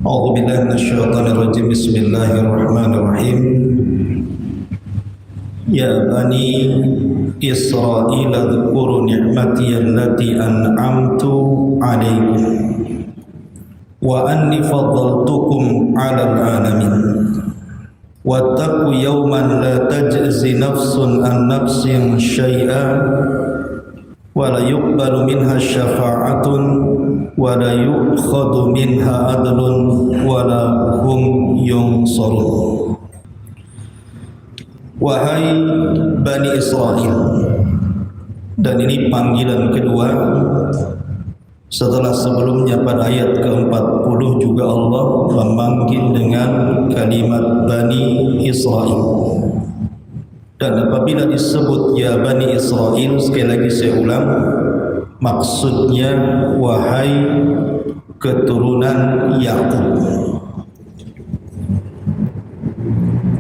A'udzu billahi minasyaitonir rajim. Bismillahirrahmanirrahim. Ya bani Israil dzkuru ni'mati allati an'amtu 'alaikum wa anni faddaltukum 'alal 'alamin. Wattaqu yawman la tajzi nafsun an nafsin syai'an wa la yuqbalu minha syafa'atun wa la yu'khadhu minha adlun wa la hum yunsarun. Wahai Bani Israel, dan ini panggilan kedua setelah sebelumnya pada ayat ke-40 juga Allah memanggil dengan kalimat Bani Israel. Dan apabila disebut ya Bani Israel, sekali lagi saya ulang, maksudnya wahai keturunan Yakub.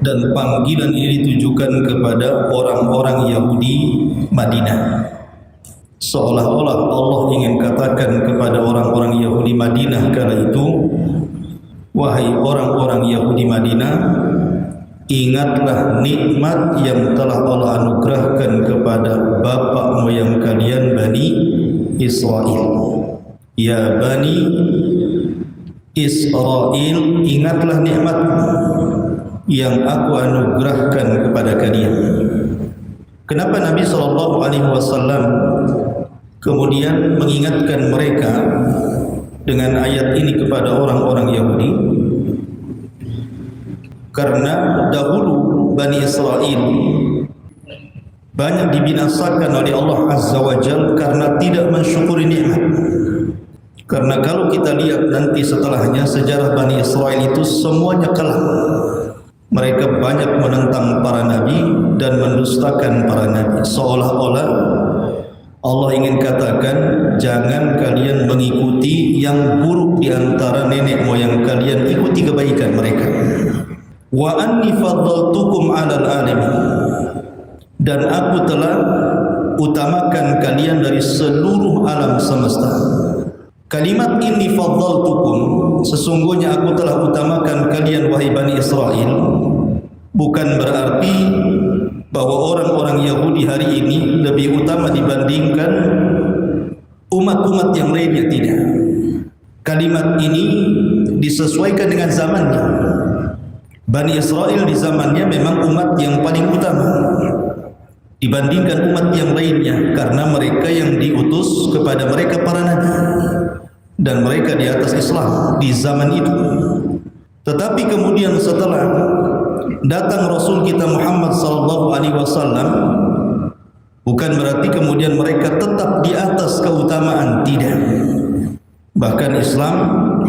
Dan panggilan ini ditujukan kepada orang-orang Yahudi Madinah. Seolah-olah Allah ingin katakan kepada orang-orang Yahudi Madinah kala itu, wahai orang-orang Yahudi Madinah, ingatlah nikmat yang telah Allah anugerahkan kepada bapa moyang kalian Bani Israel. Ya Bani Israel, ingatlah nikmat yang aku anugerahkan kepada kalian. Kenapa Nabi SAW kemudian mengingatkan mereka dengan ayat ini kepada orang-orang Yahudi? Karena dahulu Bani Israel banyak dibinasakan oleh Allah Azza wa Jalla karena tidak mensyukuri nikmat. Karena kalau kita lihat nanti setelahnya sejarah Bani Israel itu semuanya kalah. Mereka banyak menentang para nabi dan mendustakan para nabi. Seolah-olah Allah ingin katakan, jangan kalian mengikuti yang buruk di antara nenek moyang kalian, ikuti kebaikan mereka. Wa anni faddaltukum 'alal 'alamin, dan aku telah utamakan kalian dari seluruh alam semesta. Kalimat inni faddaltukum, sesungguhnya aku telah utamakan kalian wahai Bani Israel, bukan berarti bahwa orang-orang Yahudi hari ini lebih utama dibandingkan umat-umat yang lainnya, tidak. Kalimat ini disesuaikan dengan zamannya. Bani Israel di zamannya memang umat yang paling utama dibandingkan umat yang lainnya, karena mereka yang diutus kepada mereka para nabi dan mereka di atas Islam di zaman itu. Tetapi kemudian setelah datang Rasul kita Muhammad SAW, bukan berarti kemudian mereka tetap di atas keutamaan, tidak. Bahkan Islam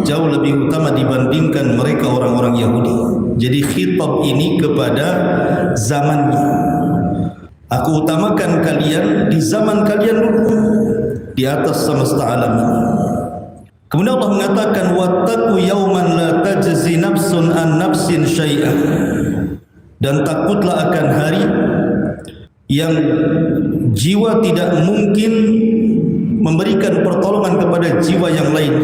jauh lebih utama dibandingkan mereka orang-orang Yahudi. Jadi khitab ini kepada zamannya. Aku utamakan kalian di zaman kalian dulu, di atas semesta alam ini. Kemudian Allah mengatakan, wattaqu yawman la tajzi nafsun an nafsin syai'an, dan takutlah akan hari yang jiwa tidak mungkin memberikan pertolongan kepada jiwa yang lain,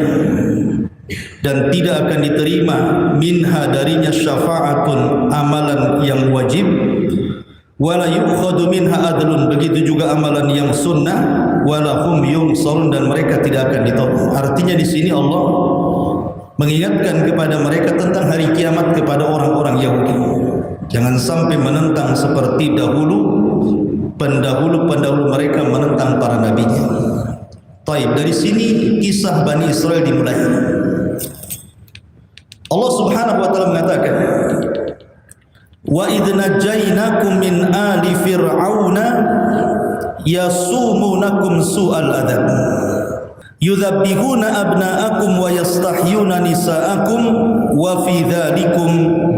dan tidak akan diterima minha darinya syafa'atun, amalan yang wajib, wala yu'khadu minha adlun, begitu juga amalan yang sunnah, wala hum yunsarun, dan mereka tidak akan ditolong. Artinya di sini Allah mengingatkan kepada mereka tentang hari kiamat kepada orang-orang Yahudi. Jangan sampai menentang seperti dahulu pendahulu mereka menentang para nabinya. Taib, dari sini kisah Bani Israel dimulai. Allah Subhanahu wa taala mengatakan, wa idh najainakum min ali fir'auna yasumunakum su'al adab yudzabbihuna abna'akum wa yastahyuna nisa'akum wa fi dzalikum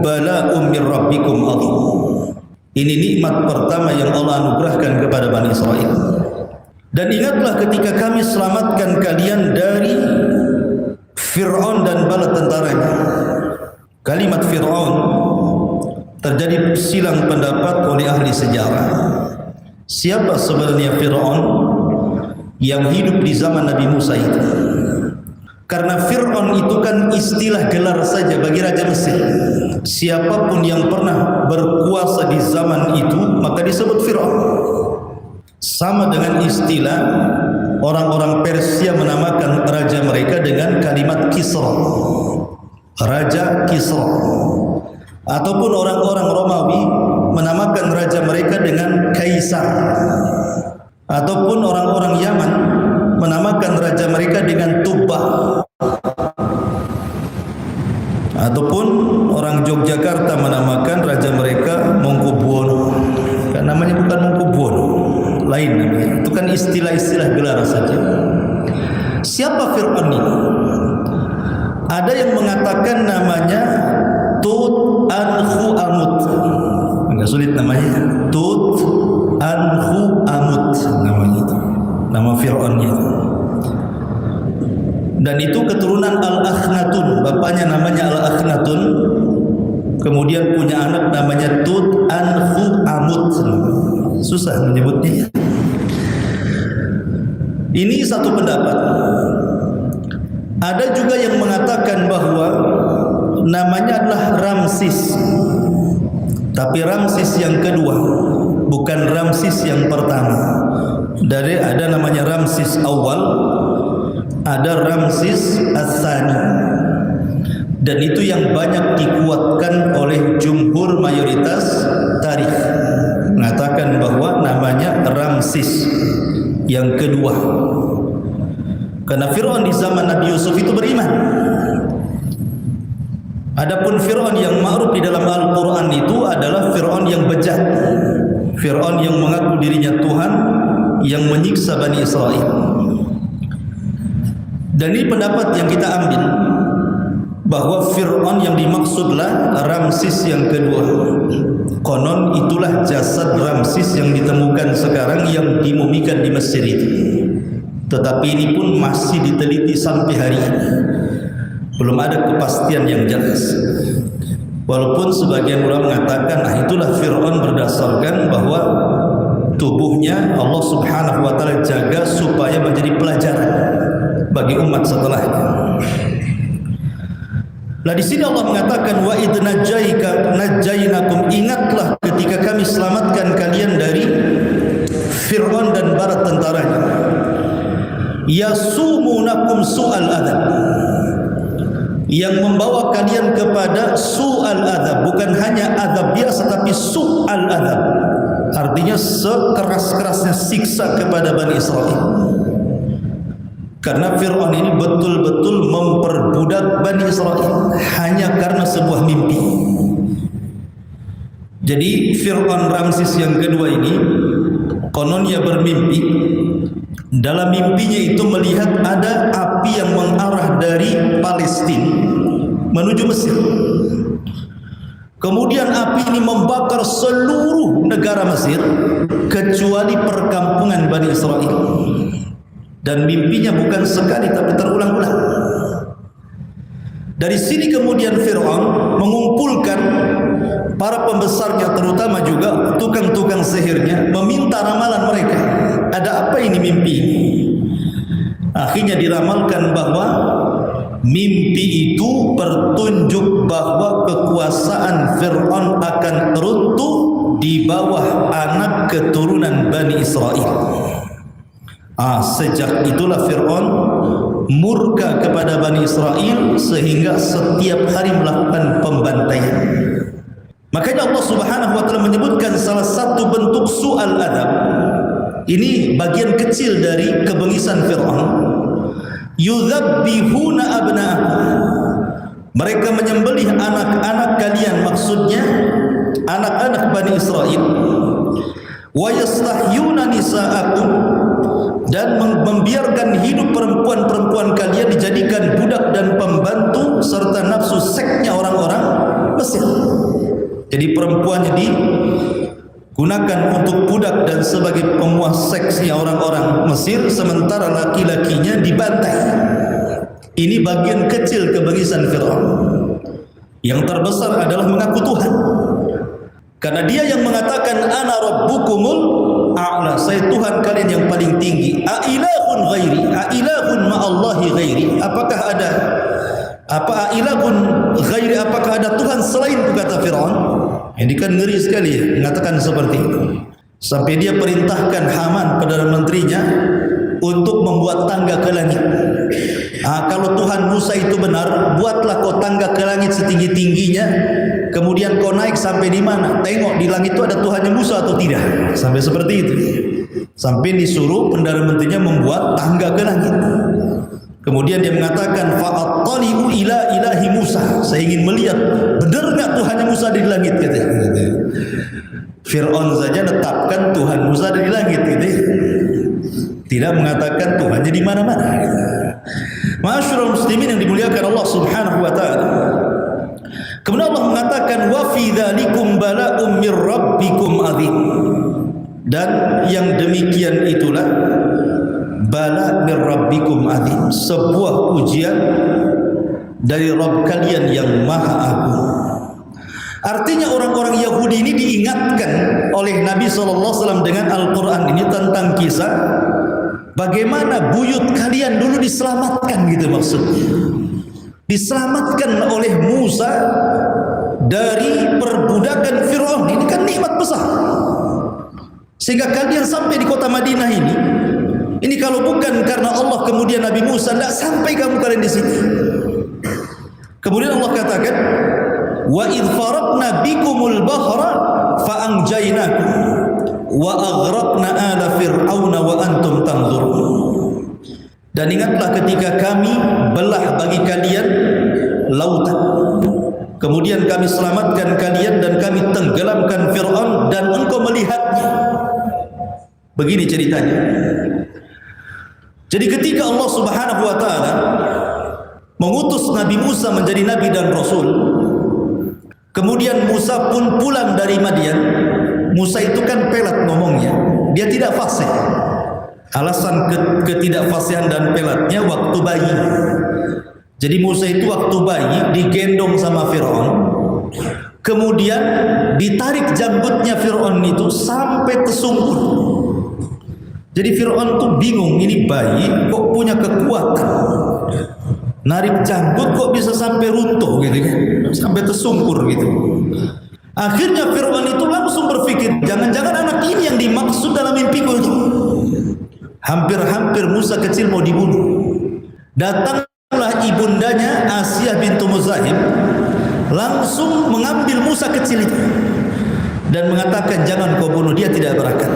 bala'un mir rabbikum adzim. Ini nikmat pertama yang Allah anugerahkan kepada Bani Israel. Dan ingatlah ketika kami selamatkan kalian dari Fir'aun dan bala tentaranya. kalimat Fir'aun terjadi silang pendapat oleh ahli sejarah. Siapa sebenarnya Fir'aun yang hidup di zaman Nabi Musa itu? Karena Fir'aun itu kan istilah gelar saja bagi Raja Mesir. Siapapun yang pernah berkuasa di zaman itu maka disebut Fir'aun. Sama dengan istilah orang-orang Persia menamakan raja mereka dengan kalimat Kisra, Raja Kisra. Ataupun orang-orang Romawi menamakan raja mereka dengan Kaisar. Ataupun orang-orang Yaman menamakan raja mereka dengan Tuba. Ataupun orang Yogyakarta menamakan raja mereka Mangkubuwono. Kan namanya bukan Mangkubuwono, lain namanya. Itu kan istilah-istilah gelar saja. Siapa Fir'aun ini? Ada yang mengatakan namanya Tut Anhu Amut. Enggak sulit namanya. Tut Anhu Amut namanya itu. Nama Fir'aunnya itu. Dan itu keturunan Al-Akhnatun. Bapaknya namanya Al-Akhnatun. Kemudian punya anak namanya Tut Anhu Amut. Susah menyebutnya. Ini satu pendapat. Ada juga yang mengatakan bahwa namanya adalah Ramsis. Tapi Ramsis yang kedua, bukan Ramsis yang pertama. Dari ada namanya Ramsis awal, ada Ramsis As-Tsani. Dan itu yang banyak dikuatkan oleh jumhur mayoritas tarikh, mengatakan bahwa namanya Ramsis yang kedua. Karena Fir'aun di zaman Nabi Yusuf itu beriman. Adapun Fir'aun yang ma'ruf di dalam Al-Quran itu adalah Fir'aun yang bejat, Fir'aun yang mengaku dirinya Tuhan, yang menyiksa Bani Israel. Dan ini pendapat yang kita ambil, bahwa Fir'aun yang dimaksudlah Ramsis yang kedua. Konon itulah jasad Ramsis yang ditemukan sekarang yang dimumikan di Mesir itu. Tetapi ini pun masih diteliti sampai hari ini. Belum ada kepastian yang jelas. Walaupun sebagian ulama mengatakan, itulah Fir'aun berdasarkan bahwa tubuhnya Allah Subhanahu wa taala jaga supaya menjadi pelajaran bagi umat setelahnya. Nah, di sini Allah mengatakan wa id najaynakum, ingatlah ketika kami selamatkan kalian dari Fir'aun dan para tentaranya. Yasumunakum su'al adab, yang membawa kalian kepada su'al adab, bukan hanya adab biasa tapi su'al adab, artinya sekeras-kerasnya siksa kepada Bani Israel. Karena Fir'aun ini betul-betul memperbudak Bani Israel hanya karena sebuah mimpi. Jadi Fir'aun Ramsis yang kedua ini kononnya bermimpi. Dalam mimpinya itu melihat ada api yang mengarah dari Palestina menuju Mesir. Kemudian api ini membakar seluruh negara Mesir kecuali perkampungan Bani Israel. Dan mimpinya bukan sekali tapi terulang-ulang. Dari sini kemudian Fir'aun mengumpulkan para pembesarnya, terutama juga tukang-tukang sihirnya, meminta ramalan mereka. Ada apa ini mimpi ini? Akhirnya diramalkan bahwa mimpi itu bertunjuk bahwa kekuasaan Fir'aun akan runtuh di bawah anak keturunan Bani Israel. Sejak itulah Fir'aun murka kepada Bani Israel sehingga setiap hari melakukan pembantaian. Makanya Allah Subhanahu wa taala menyebutkan salah satu bentuk su'al adab. Ini bagian kecil dari kebengisan Fir'aun. Yudzabbihuna abna'akum, mereka menyembelih anak-anak kalian, maksudnya anak-anak Bani Israel. Wa yastahyuna nisa'akum, dan membiarkan hidup perempuan-perempuan kalian dijadikan budak dan pembantu serta nafsu seksnya orang-orang Mesir. Jadi perempuannya digunakan untuk budak dan sebagai pemuas seksnya orang-orang Mesir, sementara laki-lakinya dibantai. Ini bagian kecil kebengisan Fir'aun. Yang terbesar adalah mengaku Tuhan. Karena dia yang mengatakan ana rabbukumul a'la, saya Tuhan kalian yang paling tinggi. A ilahun ghairi, a ilahun ma'allahi ghairi, apakah ada ilahun ghairi, apakah ada Tuhan selainku, kata Fir'aun. Ini kan ngeri sekali ya, mengatakan seperti itu. Sampai dia perintahkan Haman, perdana menterinya, untuk membuat tangga ke langit. Kalau Tuhan Musa itu benar, buatlah kau tangga ke langit setinggi-tingginya, kemudian kau naik sampai di mana, tengok di langit itu ada Tuhannya Musa atau tidak. Sampai seperti itu. Sampai disuruh perdana menterinya membuat tangga ke langit. Kemudian dia mengatakan fa'attali'u ila ilahi Musa, saya ingin melihat benar enggak Tuhannya Musa di langit, katanya. Fir'aun saja tetapkan Tuhan Musa di langit, gitu. Tidak mengatakan Tuhannya di mana-mana. Ma'asyiral muslimin yang dimuliakan Allah Subhanahu wa taala. Kemudian Allah mengatakan wa fi dzalikum bala'um mir rabbikum adzim. Dan yang demikian itulah bala mir rabbikum adzim, sebuah ujian dari Rabb kalian yang maha agung. Artinya orang-orang Yahudi ini diingatkan oleh Nabi SAW dengan Al-Quran ini tentang kisah bagaimana buyut kalian dulu diselamatkan, gitu maksudnya. Diselamatkan oleh Musa dari perbudakan Fir'aun. Ini kan nikmat besar. Sehingga kalian sampai di kota Madinah ini kalau bukan karena Allah kemudian Nabi Musa, tidak sampai kalian di sini. Kemudian Allah katakan, wa idh faradna bikumul bahra fa anjaynakum wa aghraqna ala fir'auna wa antum tanzurun. Dan ingatlah ketika kami belah bagi kalian lautan, kemudian kami selamatkan kalian dan kami tenggelamkan Fir'aun dan engkau melihatnya. Begini ceritanya. Jadi ketika Allah Subhanahu wa taala mengutus Nabi Musa menjadi nabi dan rasul, kemudian Musa pun pulang dari Madian. Musa itu kan pelat ngomongnya, dia tidak fasih. Alasan ketidakfasihan dan pelatnya waktu bayi. Jadi Musa itu waktu bayi digendong sama Fir'aun, kemudian ditarik janggutnya Fir'aun itu sampai tersungkur. Jadi Fir'aun tuh bingung, ini bayi kok punya kekuatan, narik janggut kok bisa sampai runtuh gitu kan, sampai tersungkur gitu. Akhirnya Fir'aun itu langsung berpikir, jangan-jangan anak ini yang dimaksud dalam mimpiku itu. Hampir-hampir Musa kecil mau dibunuh. Datanglah ibundanya Asiyah bintu Muzahim, langsung mengambil Musa kecil itu dan mengatakan, jangan kau bunuh dia, tidak berakal.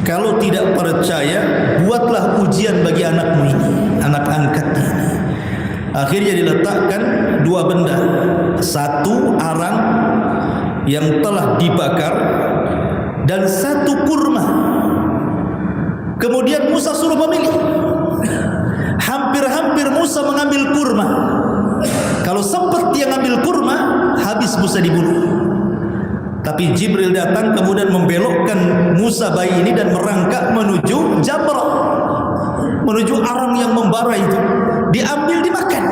Kalau tidak percaya, buatlah ujian bagi anakmu ini, anak angkatnya. Akhirnya diletakkan dua benda, satu arang yang telah dibakar dan satu kurma. Kemudian Musa suruh memilih. Hampir-hampir Musa mengambil kurma. Kalau sempat dia ngambil kurma, habis Musa dibunuh. Tapi Jibril datang kemudian membelokkan Musa bayi ini dan merangkak menuju Jamrah, menuju arang yang membara itu. Diambil, dimakan.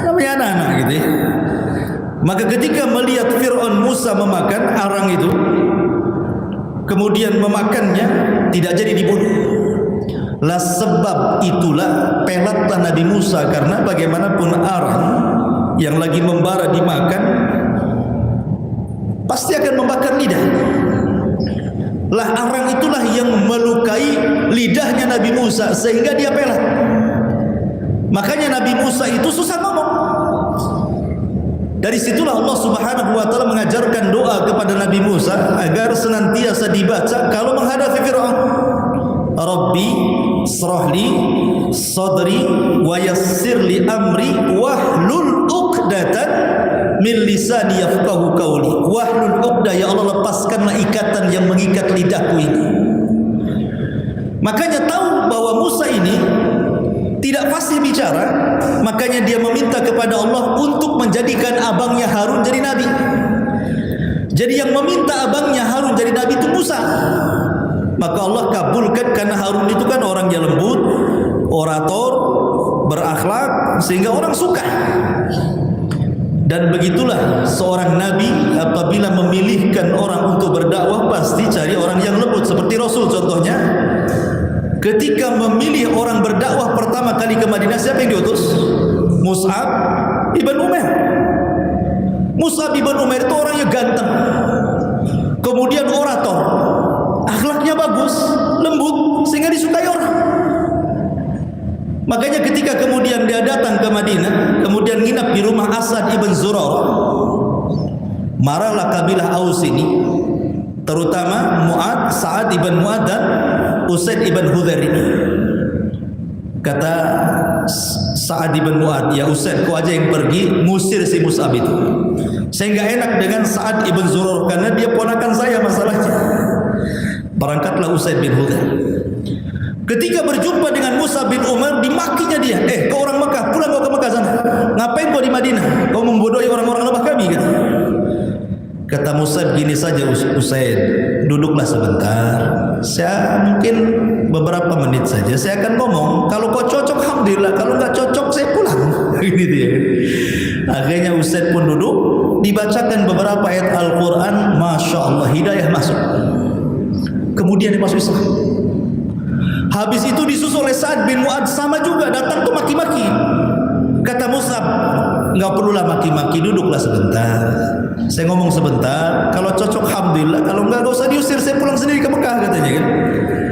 Namanya anak-anak gitu ya. Maka ketika melihat Fir'aun Musa memakan arang itu, kemudian memakannya, tidak jadi dibunuh. Lah sebab itulah pelatlah Nabi Musa, karena bagaimanapun arang yang lagi membara dimakan pasti akan membakar lidah. Lah arang itulah yang melukai lidahnya Nabi Musa sehingga dia pelat. Makanya Nabi Musa itu susah ngomong. Dari situlah Allah Subhanahu wa taala mengajarkan doa kepada Nabi Musa agar senantiasa dibaca kalau menghadapi Fir'aun. Rabbi srahli sadri wa yassirli amri wahlul uqdatan min lisani yafqahu qawli. Wahlul uqdah, ya Allah lepaskanlah ikatan yang mengikat lidahku ini. Makanya tahu bahwa Musa ini tidak fasih bicara, makanya dia meminta kepada Allah untuk menjadikan abangnya Harun jadi nabi. Jadi yang meminta abangnya Harun jadi nabi itu Musa. Maka Allah kabulkan, karena Harun itu kan orang yang lembut, orator, berakhlak, sehingga orang suka. Dan begitulah seorang nabi apabila memilihkan orang untuk berdakwah pasti cari orang yang lembut. Seperti Rasul contohnya, ketika memilih orang berdakwah pertama kali ke Madinah, siapa yang diutus? Mus'ab ibn Umair. Mus'ab ibn Umair itu orangnya ganteng, kemudian orator, akhlaknya bagus, lembut, sehingga disukai orang. Makanya ketika kemudian dia datang ke Madinah, kemudian nginap di rumah Asad ibn Zurarah, marahlah kabilah Aus ini, terutama Mu'ad, Sa'ad ibn Mu'ad dan Usaid ibn Hudhair ini. Kata Sa'ad ibn Mu'ad, ya Usaid, kau aja yang pergi musir si Mus'ab itu. Saya nggak enak dengan Sa'ad ibn Zurarah karena dia ponakan saya masalahnya. Berangkatlah Usaid bin Hudhair. Ketika berjumpa dengan Mus'ab bin Umar, dimakinya dia, kau orang Mekah, pulang kau ke Mekah sana. Ngapain kau di Madinah? Kau membodohi orang-orang lemah kami, kata. Kata Mus'ab, gini saja Usaid, duduklah sebentar. Saya mungkin beberapa menit saja saya akan ngomong. Kalau kau cocok, alhamdulillah. Kalau nggak cocok, saya pulang. Ini dia. Akhirnya Usaid pun duduk, dibacakan beberapa ayat Al-Quran, Masya Allah, hidayah masuk. Kemudian dia masuk Islam. Habis itu disusul oleh Sa'ad bin Mu'ad, sama juga datang tuh maki-maki. Kata Mus'ab, nggak perlulah maki-maki, duduklah sebentar. Saya ngomong sebentar, kalau cocok alhamdulillah, kalau nggak usah diusir, saya pulang sendiri ke Mekah, katanya kan.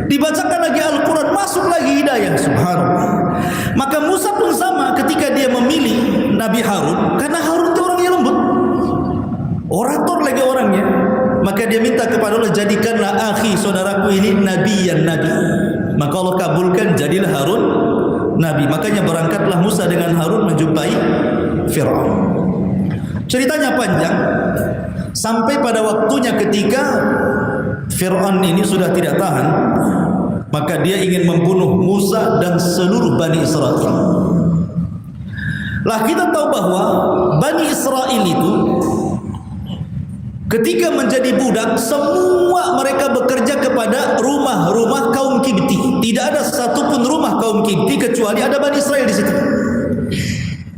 Dibacakan lagi Al-Quran, masuk lagi hidayah, subhanallah. Maka Musa pun sama ketika dia memilih Nabi Harun, karena Harun itu orangnya lembut, orator lagi orangnya. Maka dia minta kepada Allah, jadikanlah akhi saudaraku ini nabi yang nabi. Maka Allah kabulkan, jadilah Harun nabi. Makanya berangkatlah Musa dengan Harun menjumpai Fir'aun. Ceritanya panjang, sampai pada waktunya ketika Fir'aun ini sudah tidak tahan, maka dia ingin membunuh Musa dan seluruh Bani Israel. Lah kita tahu bahwa Bani Israel itu ketika menjadi budak, semua mereka bekerja kepada rumah-rumah kaum Kibti. Tidak ada satupun rumah kaum Kibti kecuali ada Bani Israel di situ.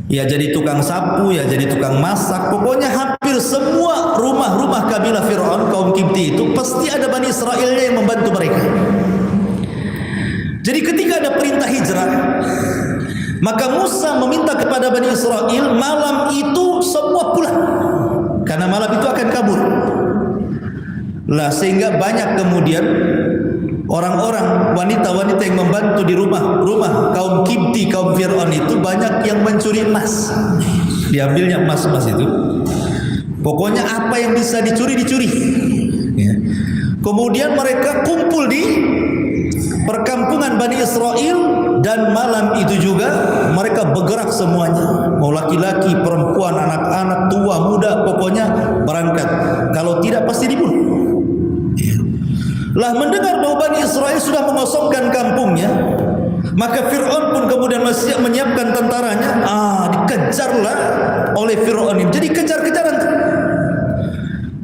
Ya jadi tukang sapu, ya jadi tukang masak. Pokoknya hampir semua rumah-rumah kabilah Fir'aun, kaum Kibti itu pasti ada Bani Israelnya yang membantu mereka. Jadi ketika ada perintah hijrah, maka Musa meminta kepada Bani Israel malam itu semua pulang, karena malam itu akan kabur. Lah sehingga banyak kemudian orang-orang, wanita-wanita yang membantu di rumah kaum Kibti, kaum Fir'aun itu banyak yang mencuri emas. Diambilnya emas-emas itu. Pokoknya apa yang bisa dicuri, dicuri. Ya. Kemudian mereka kumpul di perkampungan Bani Israel, dan malam itu juga mereka bergerak semuanya, mau laki-laki, perempuan, anak-anak, tua, muda, pokoknya berangkat. Kalau tidak pasti dibunuh. Lah mendengar bahwa Bani Israel sudah mengosongkan kampungnya, maka Fir'aun pun kemudian menyiapkan tentaranya. Dikejarlah oleh Fir'aun ini. Jadi kejar-kejaran.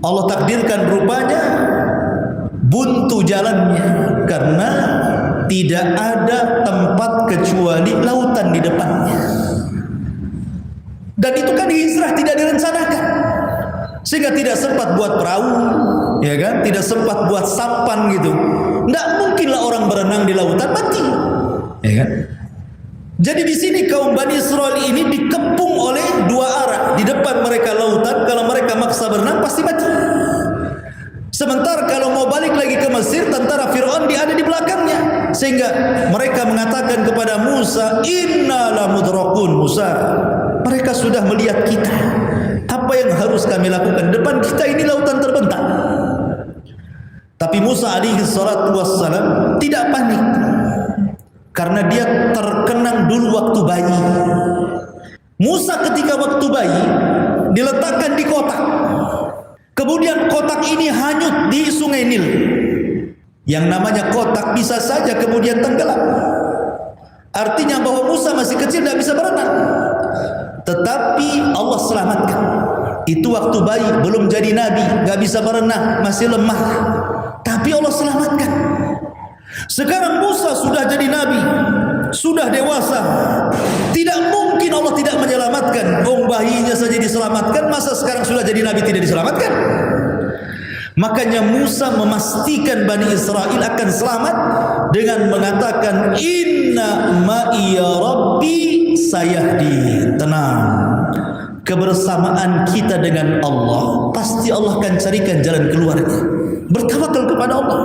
Allah takdirkan rupanya buntu jalannya, karena tidak ada tempat kecuali lautan di depannya. Dan itu kan hijrah tidak direncanakan, sehingga tidak sempat buat perahu, ya kan? Tidak sempat buat sampan gitu. Tidak mungkinlah orang berenang di lautan, mati, ya kan? Jadi di sini kaum Bani Israel ini dikepung oleh dua arah. Di depan mereka lautan, kalau mereka maksa berenang pasti mati. Sementara kalau mau balik lagi ke Mesir, tentara Fir'aun ada di belakangnya. Sehingga mereka mengatakan kepada Musa, "Inna lamudrakun." Musa, mereka sudah melihat kita. Apa yang harus kami lakukan? Depan kita ini lautan terbentang. Tapi Musa alaihi salatu wassalam tidak panik, karena dia terkenang dulu waktu bayi. Musa ketika waktu bayi diletakkan di kotak. Kemudian kotak ini hanyut di sungai Nil. Yang namanya kotak bisa saja kemudian tenggelam. Artinya bahwa Musa masih kecil, tidak bisa berenang. Tetapi Allah selamatkan. Itu waktu bayi, belum jadi nabi, nggak bisa berenang, masih lemah. Tapi Allah selamatkan. Sekarang Musa sudah jadi nabi, sudah dewasa. Tidak mungkin mungkin Allah tidak menyelamatkan. Bayinya saja diselamatkan, masa sekarang sudah jadi nabi tidak diselamatkan? Makanya Musa memastikan Bani Israel akan selamat dengan mengatakan inna ma'iya rabbi sayahdi. Tenang, kebersamaan kita dengan Allah, pasti Allah akan carikan jalan keluarnya. Bertawakal kepada Allah.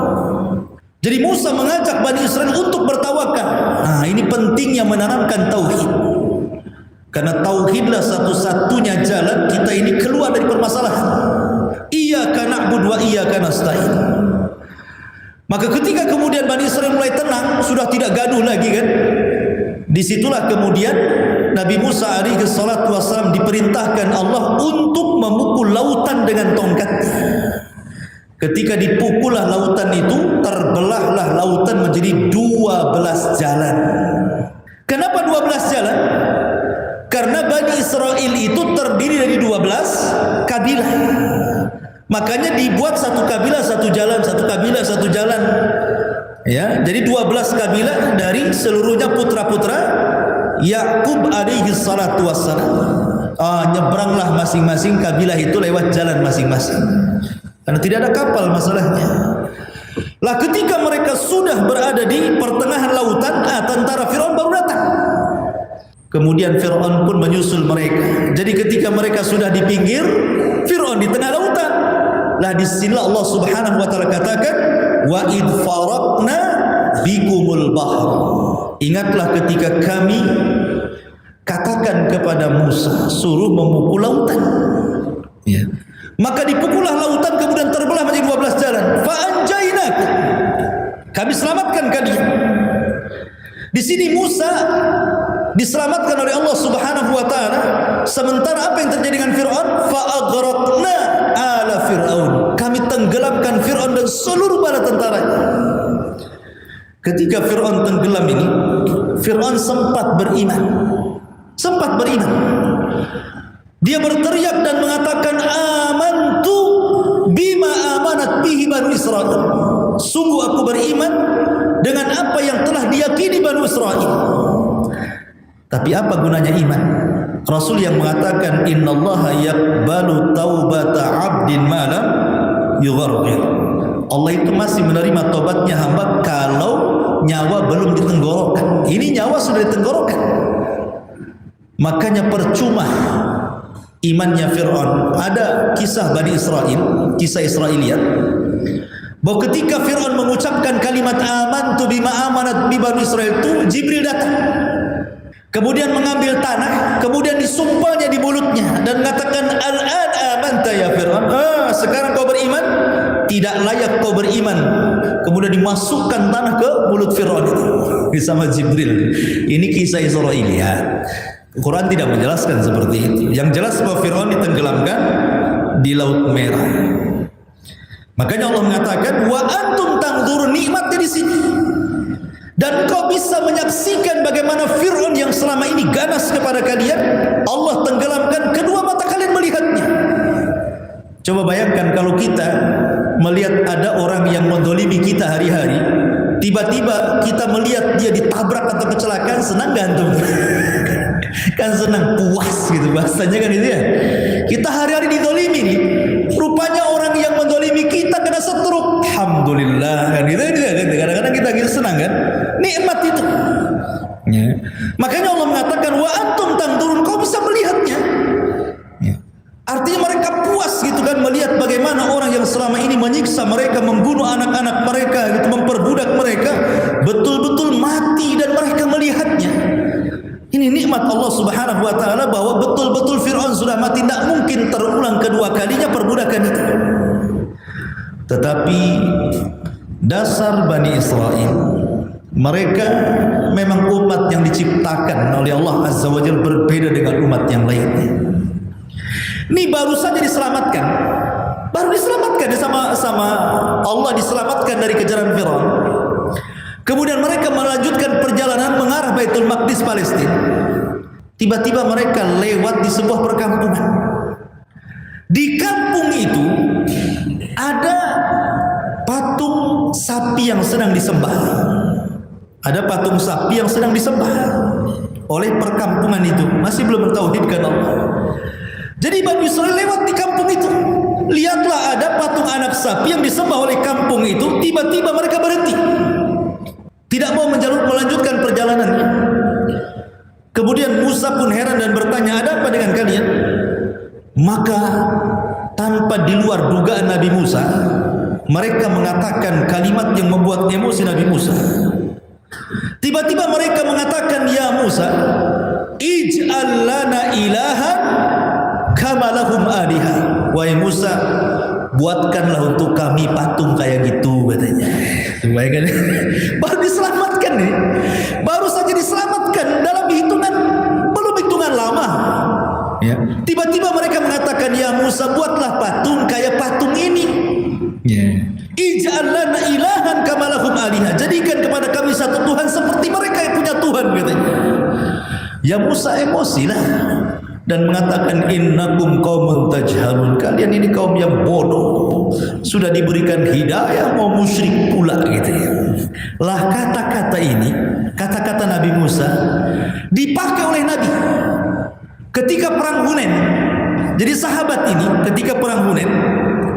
Jadi Musa mengajak Bani Israel untuk bertawakal. Nah, ini pentingnya menanamkan tauhid. Karena tauhidlah satu-satunya jalan kita ini keluar dari permasalahan. Iyyaka na'budu wa iyyaka nasta'in. Maka ketika kemudian Bani Israel mulai tenang, sudah tidak gaduh lagi kan? Disitulah kemudian Nabi Musa alaihi salatu wassalam diperintahkan Allah untuk memukul lautan dengan tongkatnya. Ketika dipukullah lautan itu, terbelahlah lautan menjadi 12 jalan. Kenapa 12 jalan? Karena Bani Israel itu terdiri dari 12 kabilah. Makanya dibuat satu kabilah satu jalan, satu kabilah satu jalan. Ya, jadi 12 kabilah dari seluruhnya putra-putra Yakub alaihi salatu wassalam. Nyebranglah masing-masing kabilah itu lewat jalan masing-masing. Karena tidak ada kapal masalahnya. Lah ketika mereka sudah berada di pertengahan lautan, tentara Firaun baru datang. Kemudian Firaun pun menyusul mereka. Jadi ketika mereka sudah di pinggir, Firaun di tengah lautan. Lah disinilah Allah Subhanahu wa taala katakan wa id faraqna bikumul bahr. Ingatlah ketika kami katakan kepada Musa suruh memukul lautan. Ya. Maka dipukullah lautan kemudian terbelah menjadi 12 jalan. Fa anjainak. Kami selamatkan kalian. Di sini Musa diselamatkan oleh Allah Subhanahu wa taala. Sementara apa yang terjadi dengan Firaun? Fa aghraqna ala Firaun. Kami tenggelamkan Firaun dan seluruh bala tentaranya. Ketika Firaun tenggelam ini, Firaun sempat beriman. Sempat beriman. Dia berteriak dan mengatakan amantu bima amanat bihi Banu Israel. Sungguh aku beriman dengan apa yang telah diyakini Banu Israel. Tapi apa gunanya iman? Rasul yang mengatakan innallaha yaqbalu taubata 'abdin ma lam yugharghir. Allah itu masih menerima tobatnya hamba kalau nyawa belum ditenggorokan. Ini nyawa sudah ditenggorokan. Makanya percuma imannya Fir'aun. Ada kisah Bani Israel, kisah Israiliyat, bahwa ketika Fir'aun mengucapkan kalimat amantu bima amanat bi Bani Israel itu, Jibril datang. Kemudian mengambil tanah, kemudian disumpahnya di mulutnya dan mengatakan al-an amanta ya Fir'aun. Sekarang kau beriman? Tidak layak kau beriman. Kemudian dimasukkan tanah ke mulut Fir'aun itu bersama Jibril. Ini kisah Israiliyat. Quran tidak menjelaskan seperti itu. Yang jelas bahwa Firaun ditenggelamkan di Laut Merah. Makanya Allah mengatakan wa antum tanzurun, nikmatnya di sini. Dan kau bisa menyaksikan bagaimana Firaun yang selama ini ganas kepada kalian, Allah tenggelamkan, kedua mata kalian melihatnya. Coba bayangkan kalau kita melihat ada orang yang mendolimi kita hari-hari, tiba-tiba kita melihat dia ditabrak atau kecelakaan, senang gak antum? Kan senang, puas gitu bahasanya kan itu ya. Kita hari-hari didolimi nih, rupanya orang yang mendolimi kita kena setruk, alhamdulillah kan gitu. Kadang-kadang kita gitu senang kan, nikmat itu ya. Makanya Allah mengatakan wa antum tanzurun, kau bisa melihatnya ya. Artinya mereka puas gitu kan melihat bagaimana orang yang selama ini menyiksa mereka, membunuh anak-anak mereka gitu, memperbudak mereka, betul-betul mati dan mereka melihatnya. Ini nikmat Allah Subhanahu wa taala bahwa betul-betul Firaun sudah mati, tidak mungkin terulang kedua kalinya perbudakan itu. Tetapi dasar Bani Israel, mereka memang umat yang diciptakan oleh Allah Azza wa Jalla, berbeda dengan umat yang lainnya. Ini baru saja diselamatkan. Baru diselamatkan sama Allah, diselamatkan dari kejaran Firaun. Kemudian mereka melanjutkan perjalanan mengarah Baitul Maqdis Palestina. Tiba-tiba mereka lewat di sebuah perkampungan. Di kampung itu ada patung sapi yang sedang disembah. Ada patung sapi yang sedang disembah. oleh perkampungan itu, masih belum mentauhidkan Allah. Jadi Bani Israil lewat di kampung itu, lihatlah ada patung anak sapi yang disembah oleh kampung itu. Tiba-tiba mereka berhenti, tidak mau melanjutkan perjalanannya. Kemudian Musa pun heran dan bertanya, ada apa dengan kalian? Maka tanpa di luar dugaan Nabi Musa, mereka mengatakan kalimat yang membuat emosi Nabi Musa. Tiba-tiba mereka mengatakan, ya Musa, ij'al lana ilahan kama lahum aliha. Wahai Musa, buatkanlah untuk kami patung kayak gitu, katanya. Bayangkan, baru diselamatkan nih, baru saja diselamatkan dalam belum hitungan lama. Ya. Tiba-tiba mereka mengatakan, ya Musa, buatlah patung kayak patung ini. Ij'al lana ilahan kama lahum aliha. Jadikan kepada kami satu Tuhan seperti mereka yang punya Tuhan, katanya. Ya Musa emosilah dan mengatakan, innakum qaumun tajhalun. Kalian ini kaum yang bodoh, sudah diberikan hidayah mau musyrik pula, gitu ya. Lah kata-kata ini, kata-kata Nabi Musa dipakai oleh Nabi ketika perang Hunain. Jadi sahabat ini ketika perang Hunain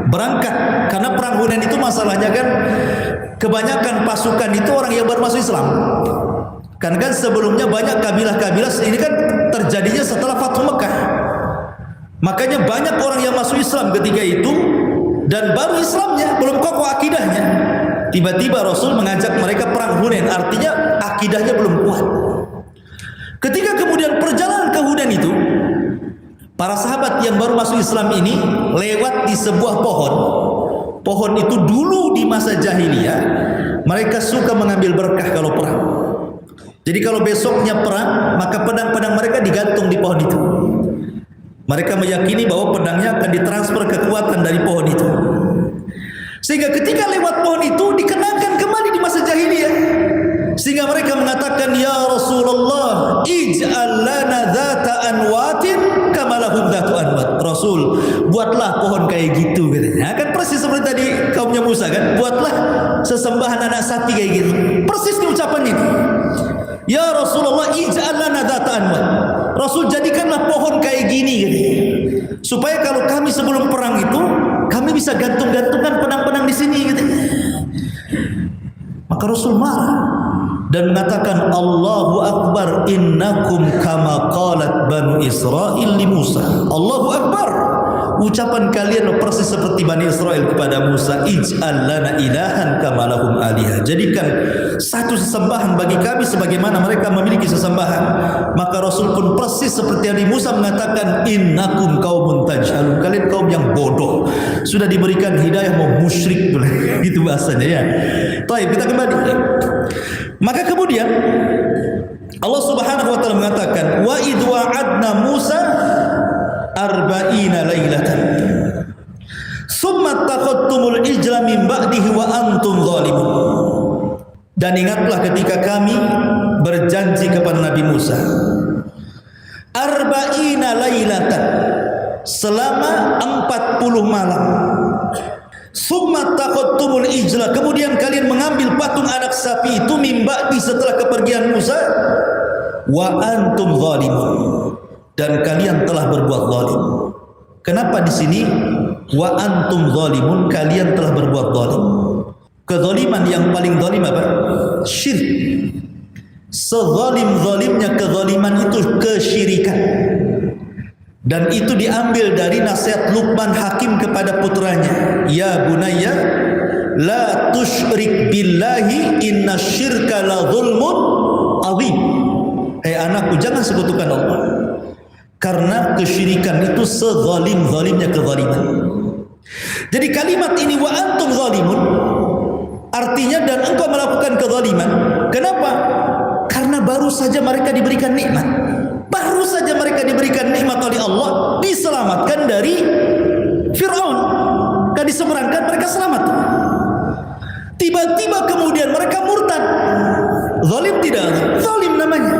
berangkat, karena perang Hunain itu masalahnya kan kebanyakan pasukan itu orang yang baru masuk Islam. Kan sebelumnya banyak kabilah-kabilah, ini kan terjadinya setelah Fathu Mekah. Makanya banyak orang yang masuk Islam ketika itu dan baru Islamnya, belum kokoh akidahnya. Tiba-tiba Rasul mengajak mereka perang Hunain, artinya akidahnya belum kuat. Ketika kemudian perjalanan ke Hunain itu, para sahabat yang baru masuk Islam ini lewat di sebuah pohon. Pohon itu dulu di masa jahiliyah mereka suka mengambil berkah kalau perang. Jadi kalau besoknya perang, maka pedang-pedang mereka digantung di pohon itu. Mereka meyakini bahwa pedangnya akan ditransfer kekuatan dari pohon itu. Sehingga ketika lewat pohon itu dikenangkan kembali di masa jahiliyah. Sehingga mereka mengatakan, ya Rasulullah, ij'al lana dhata anwatin kama lahum dhatu anwat. Rasul, buatlah pohon kayak gitu, katanya. Kan persis seperti tadi kaumnya Musa kan, buatlah sesembahan anak sapi kayak gitu. Persis di ucapan ini. Ya Rasulullah, ij'al lana dhata anwat. Rasul, jadikanlah pohon kayak gini, katanya. Supaya kalau kami sebelum perang itu, kami bisa gantung-gantungan pedang-pedang di sini, katanya. Maka Rasul marah dan mengatakan, Allahu Akbar, innakum kama qalat Banu Israil li Musa. Allahu Akbar, ucapan kalian persis seperti Bani Israel kepada Musa, ij'al lana ilahan kama lahum aliha. Jadikan satu sesembahan bagi kami sebagaimana mereka memiliki sesembahan. Maka Rasul pun persis seperti Nabi Musa mengatakan, innakum qaumun tajhalun. Kalian kaum yang bodoh, sudah diberikan hidayah mau musyrik. Gitu bahasanya ya. Baik, kita kembali. Maka kemudian Allah Subhanahu wa taala mengatakan, wa idh wa'adna Musa arba'ina lailatan summa takhadtumul ijla min ba'dihi wa antum zalimun. Dan ingatlah ketika kami berjanji kepada Nabi Musa arba'ina lailatan, selama 40 malam. Summa takhadtumul ijla, kemudian kalian mengambil patung anak sapi itu min ba'di, setelah kepergian Musa, wa antum zalimun, dan kalian telah berbuat zalim. Kenapa di sini wa antum zalimun, kalian telah berbuat zalim? Kezaliman yang paling zalim apa? Syirik. Sezalim-zalimnya kezaliman itu kesyirikan. Dan itu diambil dari nasihat Luqman Hakim kepada putranya, ya bunayya la tusyrik billahi inna syirka la zulmun azim. Hai anakku, jangan sekutukan Allah, karena kesyirikan itu sezalim-zalimnya kezaliman. Jadi kalimat ini wa antum zalimun artinya dan engkau melakukan kezaliman. Kenapa? Karena baru saja mereka diberikan nikmat. Baru saja mereka diberikan nikmat oleh Allah, diselamatkan dari Fir'aun, dan diseberangkan, mereka selamat. Tiba-tiba kemudian mereka murtad. Zalim tidak? Zalim namanya.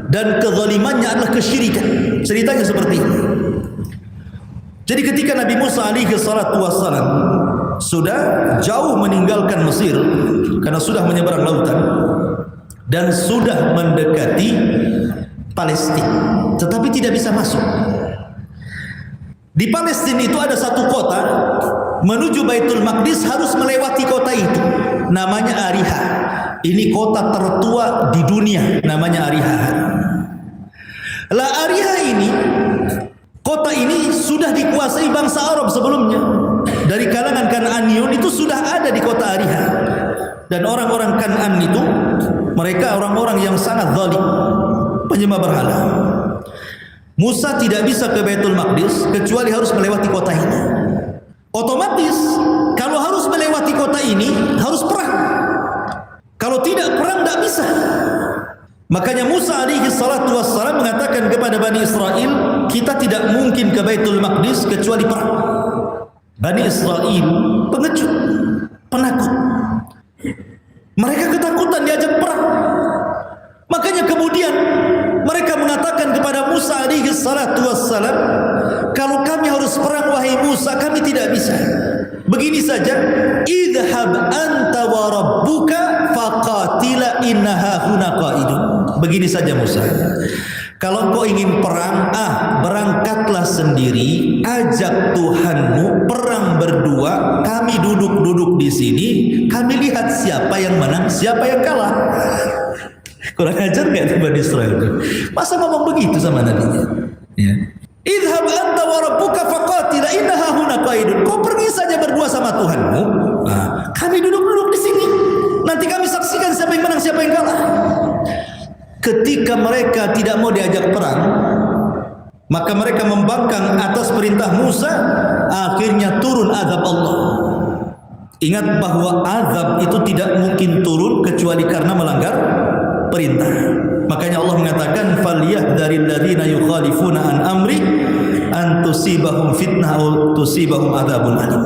Dan kezalimannya adalah kesyirikan. Ceritanya seperti ini. Jadi ketika Nabi Musa alaihi salatu wassalam sudah jauh meninggalkan Mesir, karena sudah menyeberang lautan dan sudah mendekati Palestina, tetapi tidak bisa masuk. Di Palestina itu ada satu kota, menuju Baitul Maqdis harus melewati kota itu, namanya Ariha. Ini kota tertua di dunia, namanya Ariha. Lah Ariha ini, kota ini sudah dikuasai bangsa Arab sebelumnya. Dari kalangan Kan'aniyun itu sudah ada di kota Ariha. Dan orang-orang Kan'an itu, mereka orang-orang yang sangat zalim, penyembah berhala. Musa tidak bisa ke Baitul Maqdis kecuali harus melewati kota ini. Otomatis kalau harus melewati kota ini harus perang. Kalau tidak perang tidak bisa. Makanya Musa alaihi salatu wassalam mengatakan kepada Bani Israel, kita tidak mungkin ke Baitul Maqdis kecuali perang. Bani Israel pengecut, penakut. Mereka ketakutan diajak perang. Makanya kemudian mereka mengatakan kepada Musa alaihi salatu wassalam, kalau kami harus perang wahai Musa, kami tidak bisa. Begini saja, idhab anta wa rabbuka faqatila innaha huna qaidun. Begini saja Musa, kalau kau ingin perang, berangkatlah sendiri, ajak Tuhanmu perang berdua, kami duduk-duduk di sini, kami lihat siapa yang menang, siapa yang kalah. Kurang ajar gak Bani Israel? Masa ngomong begitu sama nabinya? Ya. Idhab anta wa rabbuka faqatila innaha huna qaidun. Kau pergi saja berdua sama Tuhanmu. Nah, kami duduk-duduk di sini. Nanti kami saksikan siapa yang menang, siapa yang kalah. Ketika mereka tidak mau diajak perang, maka mereka membangkang atas perintah Musa. Akhirnya turun azab Allah. Ingat bahwa azab itu tidak mungkin turun kecuali karena melanggar perintah. Makanya Allah mengatakan falyahdharil ladzina yukhalifuna an amri an tusibahum fitnah aw tusibahum adzabun alim.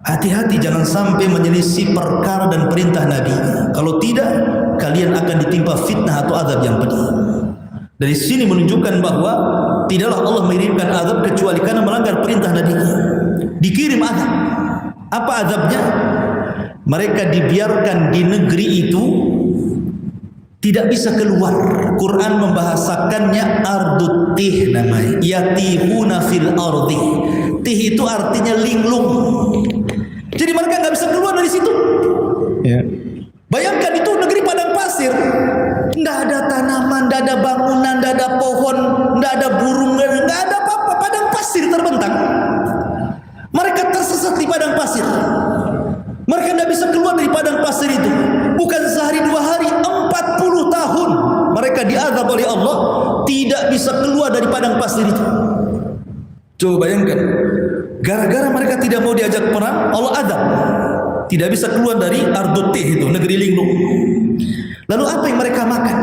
Hati-hati jangan sampai menyelisih perkara dan perintah Nabi. Kalau tidak, kalian akan ditimpa fitnah atau azab yang pedih. Dari sini menunjukkan bahwa tidaklah Allah mengirimkan azab kecuali karena melanggar perintah Nabi. Dikirim azab. Apa azabnya? Mereka dibiarkan di negeri itu, tidak bisa keluar. Quran membahasakannya ardut tih namanya. Yatihuna fil ardi. Tih itu artinya linglung. Jadi mereka nggak bisa keluar dari situ. Ya. Bayangkan itu negeri padang pasir. Nggak ada tanaman, nggak ada bangunan, nggak ada pohon, nggak ada burung, nggak ada apa-apa. Padang pasir terbentang. Mereka tersesat di padang pasir. Mereka tidak bisa keluar dari padang pasir itu. Bukan sehari dua hari, 40 tahun mereka diazab oleh Allah, tidak bisa keluar dari padang pasir itu. Coba bayangkan, gara-gara mereka tidak mau diajak perang, Allah azab. Tidak bisa keluar dari Ardut Tih itu, negeri linglung. Lalu apa yang mereka makan?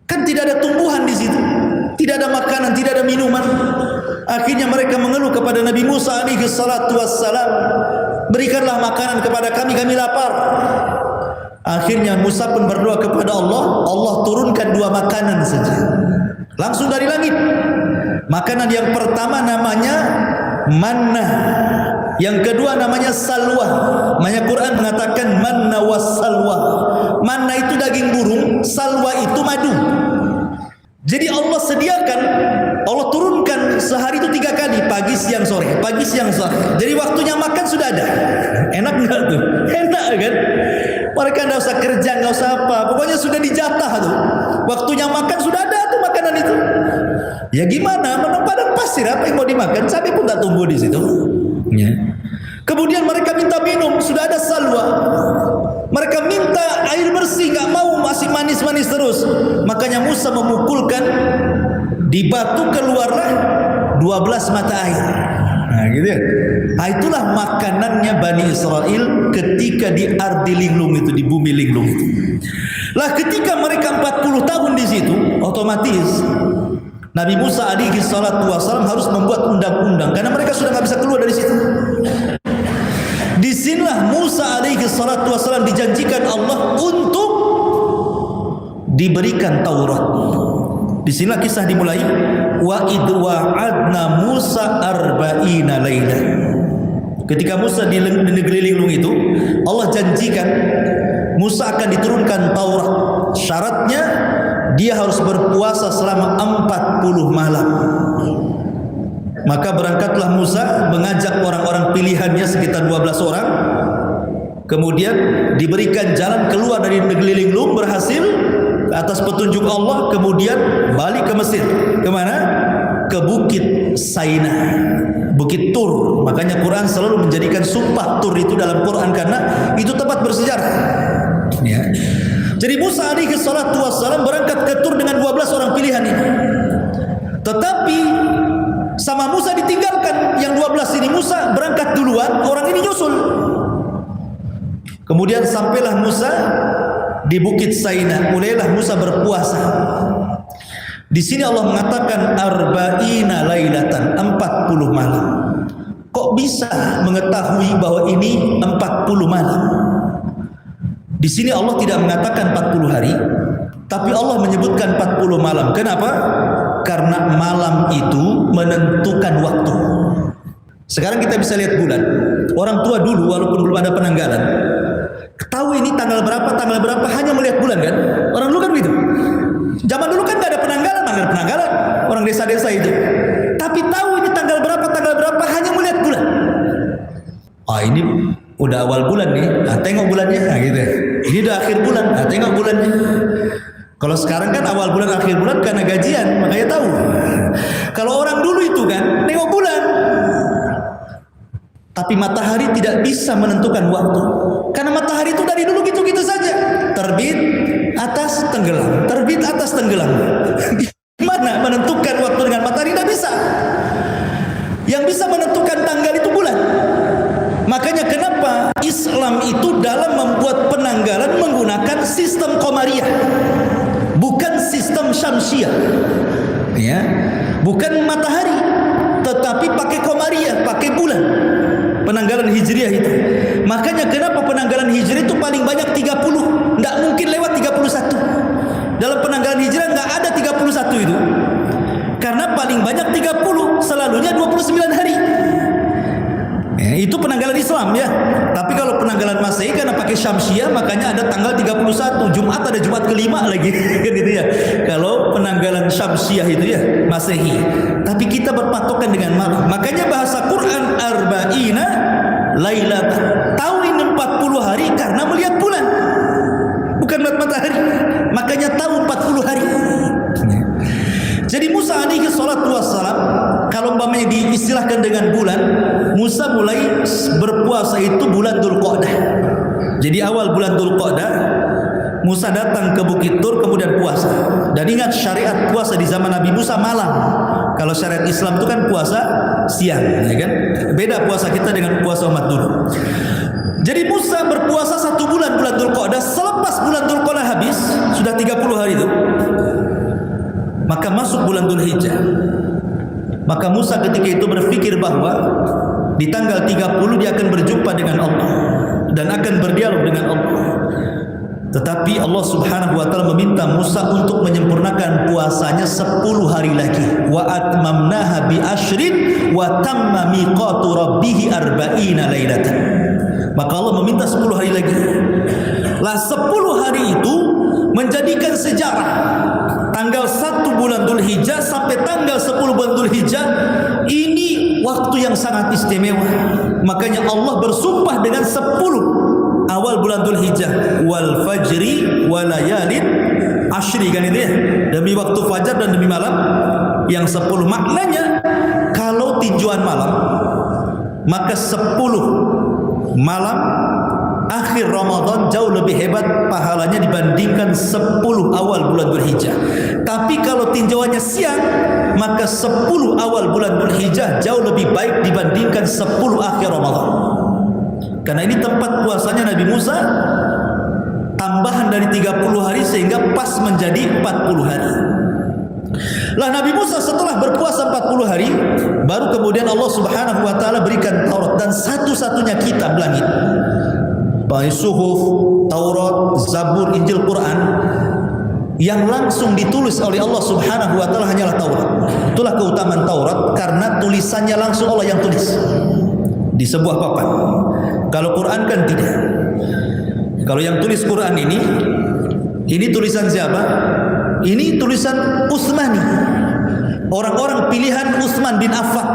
Kan tidak ada tumbuhan di situ, tidak ada makanan, tidak ada minuman. Akhirnya mereka mengeluh kepada Nabi Musa alaihi salatu wassalam, berikanlah makanan kepada kami, kami lapar. Akhirnya Musa pun berdoa kepada Allah, Allah turunkan dua makanan saja, langsung dari langit. Makanan yang pertama namanya manna, yang kedua namanya salwa. Makanya Quran mengatakan manna was salwa. Manna itu daging burung, salwa itu madu. Jadi Allah sediakan, Allah turunkan sehari itu 3 kali, pagi, siang, sore, pagi, siang, sore. Jadi waktunya makan sudah ada. Enak nggak tuh? Enak kan? Mereka nggak usah kerja, nggak usah apa. Pokoknya sudah dijatah tuh. Waktunya makan sudah ada tuh makanan itu. Ya gimana? Menang padang pasir, apa yang mau dimakan? Cabai pun tak tumbuh di situ. Ya. Kemudian mereka minta minum, sudah ada salwa. Mereka minta air bersih, nggak mau, masih manis-manis terus. Makanya Musa memukulkan di batu, keluarlah 12 mata air. Nah, gitu ya. Nah, itulah makanannya Bani Israel ketika di ardi linglung itu, di bumi linglung itu. Lah ketika mereka 40 tahun di situ, otomatis Nabi Musa alaihi salatu wasallam harus membuat undang-undang karena mereka sudah nggak bisa keluar dari situ. Disinilah Musa alaihi salatu wasallam dijanjikan Allah untuk diberikan Taurat. Disinilah kisah dimulai. Wa id wa'adna Musa arba'ina laila. Ketika Musa di negeri linglung itu, Allah janjikan Musa akan diturunkan Taurat. Syaratnya dia harus berpuasa selama 40 malam. Maka berangkatlah Musa mengajak orang-orang pilihannya sekitar 12 orang. Kemudian diberikan jalan keluar dari negeri linglung, berhasil atas petunjuk Allah. Kemudian balik ke Mesir. Kemana? Ke Bukit Saina, Bukit Tur. Makanya Quran selalu menjadikan sumpah Tur itu dalam Quran, karena itu tempat bersejarah ya. Jadi Musa alaihi salatu wassalam berangkat ke Tur dengan 12 orang pilihan ini. Tetapi sama Musa ditinggalkan. Yang 12 ini Musa berangkat duluan, orang ini nyusul. Kemudian sampailah Musa di Bukit Saina. Mulailah Musa berpuasa. Di sini Allah mengatakan arba'ina lailatan, 40 malam. Kok bisa mengetahui bahwa ini 40 malam? Di sini Allah tidak mengatakan 40 hari, tapi Allah menyebutkan 40 malam. Kenapa? Karena malam itu menentukan waktu. Sekarang kita bisa lihat bulan. Orang tua dulu walaupun belum ada penanggalan, tahu ini tanggal berapa hanya melihat bulan kan? Orang dulu kan begitu. Zaman dulu kan gak ada penanggalan, orang desa-desa itu. Tapi tahu ini tanggal berapa hanya melihat bulan. Ini udah awal bulan nih, tengok bulannya, gitu. Ini udah akhir bulan, tengok bulannya. Kalau sekarang kan awal bulan, akhir bulan karena gajian, makanya tahu. Kalau orang dulu itu kan tengok bulan. Tapi matahari tidak bisa menentukan waktu, karena matahari itu dari dulu gitu-gitu saja. Terbit atas tenggelam, terbit atas tenggelam. Gimana menentukan waktu dengan matahari? Tidak bisa. Yang bisa menentukan tanggal itu bulan. Makanya kenapa Islam itu dalam membuat penanggalan menggunakan sistem Qamariyah, bukan sistem Syamsiyah, ya, bukan matahari, tetapi pakai Qamariyah, pakai bulan. Penanggalan Hijriah itu. Makanya kenapa penanggalan Hijriah itu paling banyak 30, tidak mungkin lewat 31. Dalam penanggalan Hijriah nggak ada 31 itu, karena paling banyak 30, selalunya 29 hari. Ya, itu penanggalan Islam ya. Tapi kalau penanggalan Masehi karena pakai Syamsiyah, makanya ada tanggal 31. Jumat ada Jumat kelima lagi kan itu ya. Kalau penanggalan Syamsiyah itu ya Masehi. Tapi kita berpatokan dengan malam. Makanya bahasa Quran arba'ina lailatan. Tahu ini 40 hari karena melihat bulan, bukan melihat matahari. Makanya tahu 40 hari. Jadi Musa alaihi salatu wassalam, kalau umpamanya diistilahkan dengan bulan, Musa mulai berpuasa itu bulan Dzulqa'dah. Jadi awal bulan Dzulqa'dah Musa datang ke Bukit Tur, kemudian puasa. Dan ingat syariat puasa di zaman Nabi Musa malam. Kalau syariat Islam itu kan puasa siang, ya kan? Beda puasa kita dengan puasa umat dulu. Jadi Musa berpuasa 1 bulan, bulan Dzulqa'dah. Selepas bulan Dzulqa'dah habis, sudah 30 hari itu, maka masuk bulan Dzulhijjah. Maka Musa ketika itu berpikir bahwa di tanggal 30 dia akan berjumpa dengan Allah dan akan berdialog dengan Allah. Tetapi Allah Subhanahu wa taala meminta Musa untuk menyempurnakan puasanya 10 hari lagi. Wa atmamnaha bi asyrin wa tamma miqatu rabbih arba'ina lailatan. Maka Allah meminta 10 hari lagi. Lah 10 hari itu menjadikan sejarah. Tanggal 1 bulan Dzulhijjah sampai tanggal 10 bulan Dzulhijjah ini waktu yang sangat istimewa. Makanya Allah bersumpah dengan 10 awal bulan Dzulhijjah, wal fajri walayalin asyri, kan itu ya, demi waktu fajar dan demi malam yang 10. Maknanya kalau tinjauan malam, maka 10 malam akhir Ramadan jauh lebih hebat pahalanya dibandingkan 10 awal bulan Dzulhijjah. Tapi kalau tinjauannya siang, maka 10 awal bulan Dzulhijjah jauh lebih baik dibandingkan 10 akhir Ramadan. Karena ini tempat puasanya Nabi Musa tambahan dari 30 hari sehingga pas menjadi 40 hari. Lah Nabi Musa setelah berpuasa 40 hari, baru kemudian Allah Subhanahu wa taala berikan Taurat, dan satu-satunya kitab langit, Suhuf, Taurat, Zabur, Injil, Quran, yang langsung ditulis oleh Allah Subhanahu wa taala hanyalah Taurat. Itulah keutamaan Taurat, karena tulisannya langsung Allah yang tulis di sebuah papan. Kalau Quran kan tidak. Kalau yang tulis Quran ini tulisan siapa? Ini tulisan Utsmani, orang-orang pilihan Utsman bin Affan.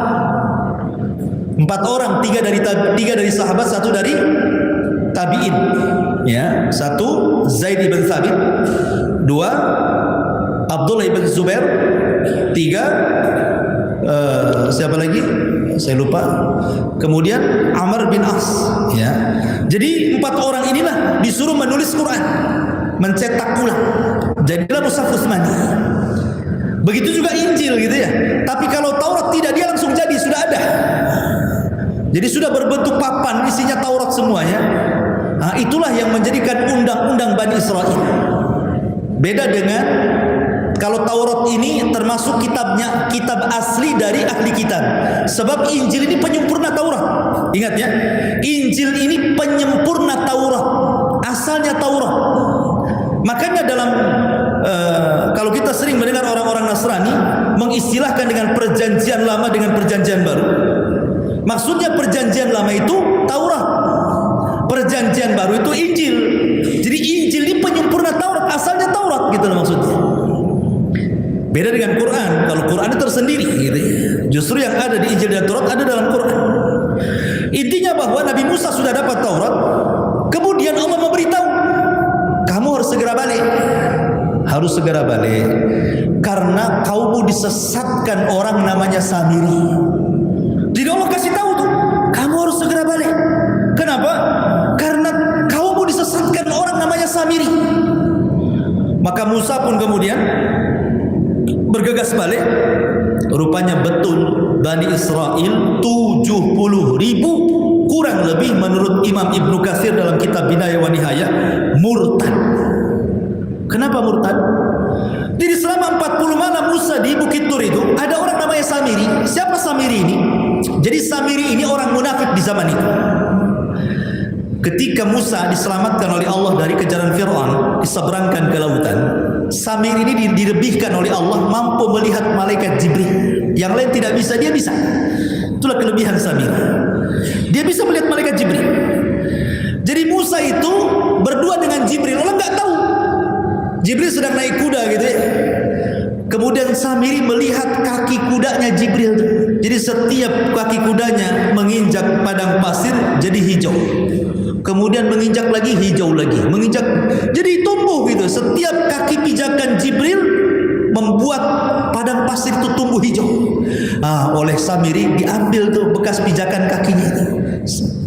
4 orang, 3 dari sahabat, 1 dari tabi'in. Ya, 1 Zaid ibn Thabit, 2 Abdullah ibn Zubair, 3 siapa lagi? Saya lupa. Kemudian Amr bin As. Ya, jadi 4 orang inilah disuruh menulis Quran, mencetak ulang. Jadilah mushaf Utsmani. Begitu juga Injil gitu ya. Tapi kalau Taurat tidak, dia langsung jadi, sudah ada. Jadi sudah berbentuk papan, isinya Taurat semuanya. Nah, itulah yang menjadikan undang-undang Bani Israel. Beda dengan kalau Taurat ini termasuk kitab asli dari ahli kitab. Sebab Injil ini penyempurna Taurat. Ingat ya, Injil ini penyempurna Taurat. Asalnya Taurat. Makanya dalam kalau kita sering mendengar orang-orang Nasrani mengistilahkan dengan perjanjian lama dengan perjanjian baru. Maksudnya perjanjian lama itu Taurat, perjanjian baru itu Injil. Jadi Injil ini penyempurna Taurat, asalnya Taurat gitu loh maksudnya. Beda dengan Quran. Kalau Quran itu tersendiri gitu. Justru yang ada di Injil dan Taurat ada dalam Quran. Intinya bahwa Nabi Musa sudah dapat Taurat, kemudian Allah memberitahu, kamu harus segera balik. Harus segera balik karena kaummu disesatkan orang namanya Samiri. Jadi Allah kasih tahu tuh, kamu harus segera balik. Kenapa? Karena kaummu disesatkan orang namanya Samiri. Maka Musa pun kemudian bergegas balik. Rupanya betul Bani Israel 70.000 kurang lebih menurut Imam Ibnu Katsir dalam kitab Bidayah wa Nihayah murtad. Kenapa murtad? Jadi selama 40 malam Musa di Bukit Tur itu ada orang namanya Samiri. Siapa Samiri ini? Jadi Samiri ini orang munafik di zaman itu. Ketika Musa diselamatkan oleh Allah dari kejaran Fir'aun, diseberangkan ke lautan, Samiri ini dilebihkan oleh Allah, mampu melihat malaikat Jibril. Yang lain tidak bisa, dia bisa. Itulah kelebihan Samiri. Dia bisa melihat malaikat Jibril. Jadi Musa itu berdua dengan Jibril. Orang nggak tahu Jibril sedang naik kuda gitu ya. Kemudian Samiri melihat kaki kudanya Jibril. Jadi setiap kaki kudanya menginjak padang pasir jadi hijau. Kemudian menginjak lagi hijau lagi, menginjak jadi tumbuh gitu. Setiap kaki pijakan Jibril membuat padang pasir itu tumbuh hijau. Oleh Samiri diambil tuh bekas pijakan kakinya itu.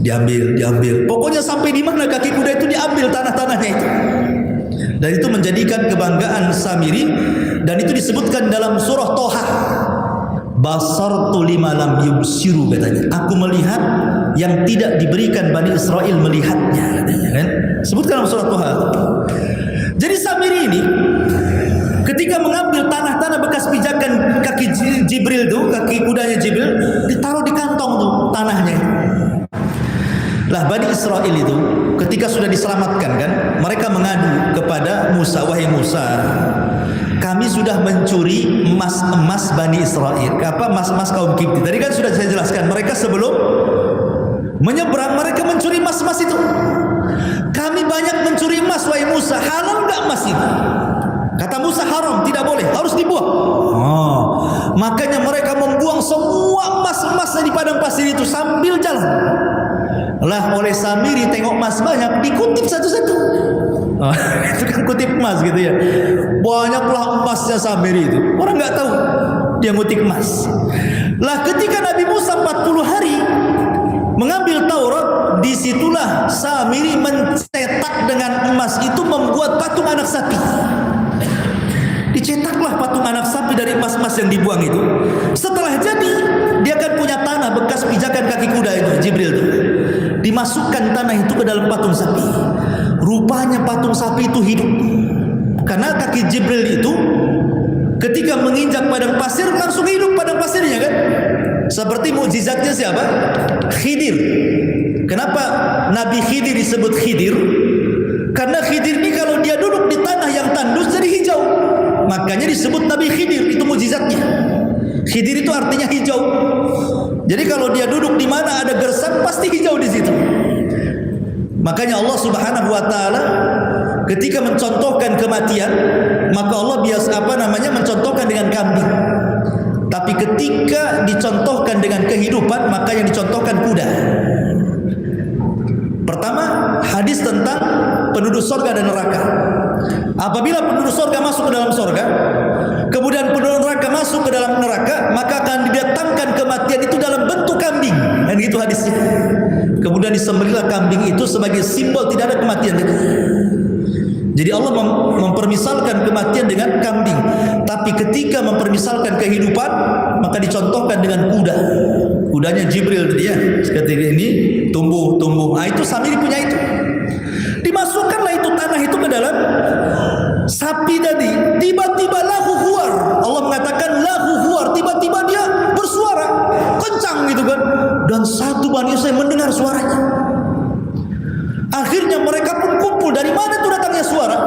Diambil. Pokoknya sampai di mana kaki kuda itu diambil tanah-tanahnya itu. Dan itu menjadikan kebanggaan Samiri, dan itu disebutkan dalam surah Toha. Basartu lima lam yubsiru, katanya. Aku melihat yang tidak diberikan Bani Israel melihatnya, katanya kan. Sebutkan dalam surah Toha. Jadi Samiri ini ketika mengambil tanah-tanah bekas pijakan kaki Jibril itu, kaki kudanya Jibril, ditaruh di kantong tuh tanahnya. Lah Bani Israel itu ketika sudah diselamatkan kan, mereka mengadu kepada Musa, wahai Musa, kami sudah mencuri emas-emas Bani Israel. Apa emas-emas kaum Kipti? Tadi kan sudah saya jelaskan, mereka sebelum menyeberang mereka mencuri emas-emas itu. Kami banyak mencuri emas, wahai Musa, halal enggak emas itu? Kata Musa, haram, tidak boleh, harus dibuang. Makanya mereka membuang semua emas-emasnya di padang pasir itu sambil jalan. Lah oleh Samiri tengok emas banyak, dikutip satu-satu. Itu kan kutip emas gitu ya. Banyaklah emasnya Samiri itu. Orang nggak tahu dia ngutip emas. Lah ketika Nabi Musa 40 hari mengambil Taurat, disitulah Samiri mencetak dengan emas itu, membuat patung anak sapi. Dicetaklah patung anak sapi dari emas-emas yang dibuang itu. Setelah jadi, dia kan punya tanah bekas pijakan kaki kuda itu, Jibril itu. Dimasukkan tanah itu ke dalam patung sapi. Rupanya patung sapi itu hidup. Karena kaki Jibril itu ketika menginjak padang pasir langsung hidup padang pasirnya kan. Seperti mukjizatnya siapa? Khidir. Kenapa Nabi Khidir disebut Khidir? Karena Khidir ini kalau dia duduk di tanah yang tandus jadi hijau. Makanya disebut Nabi Khidir, itu mukjizatnya. Khidir itu artinya hijau. Jadi kalau dia duduk di mana ada gersang pasti hijau di situ. Makanya Allah Subhanahu wa taala ketika mencontohkan kematian, maka Allah mencontohkan dengan kambing. Tapi ketika dicontohkan dengan kehidupan, maka yang dicontohkan kuda. Pertama, hadis tentang penduduk surga dan neraka. Apabila penduduk surga masuk ke dalam surga, kemudian penduduk neraka masuk ke dalam neraka, maka akan didatangkan kematian itu dalam bentuk kambing. Dan itu hadisnya. Kemudian disembelihlah kambing itu sebagai simbol tidak ada kematian. Jadi Allah mempermisalkan kematian dengan kambing. Tapi ketika mempermisalkan kehidupan, maka dicontohkan dengan kuda. Kudanya Jibril tadi ya. Ketika ini tumbuh. Nah itu Samiri punya itu. Dimasukkanlah itu tanah itu ke dalam sapi tadi. Tiba-tiba lahu huwar. Allah mengatakan lahu huwar. Tiba-tiba dia bersuara kencang gitu kan. Dan satu Bani Israil mendengar suaranya. Akhirnya mereka pun kumpul. Dari mana itu datangnya suara?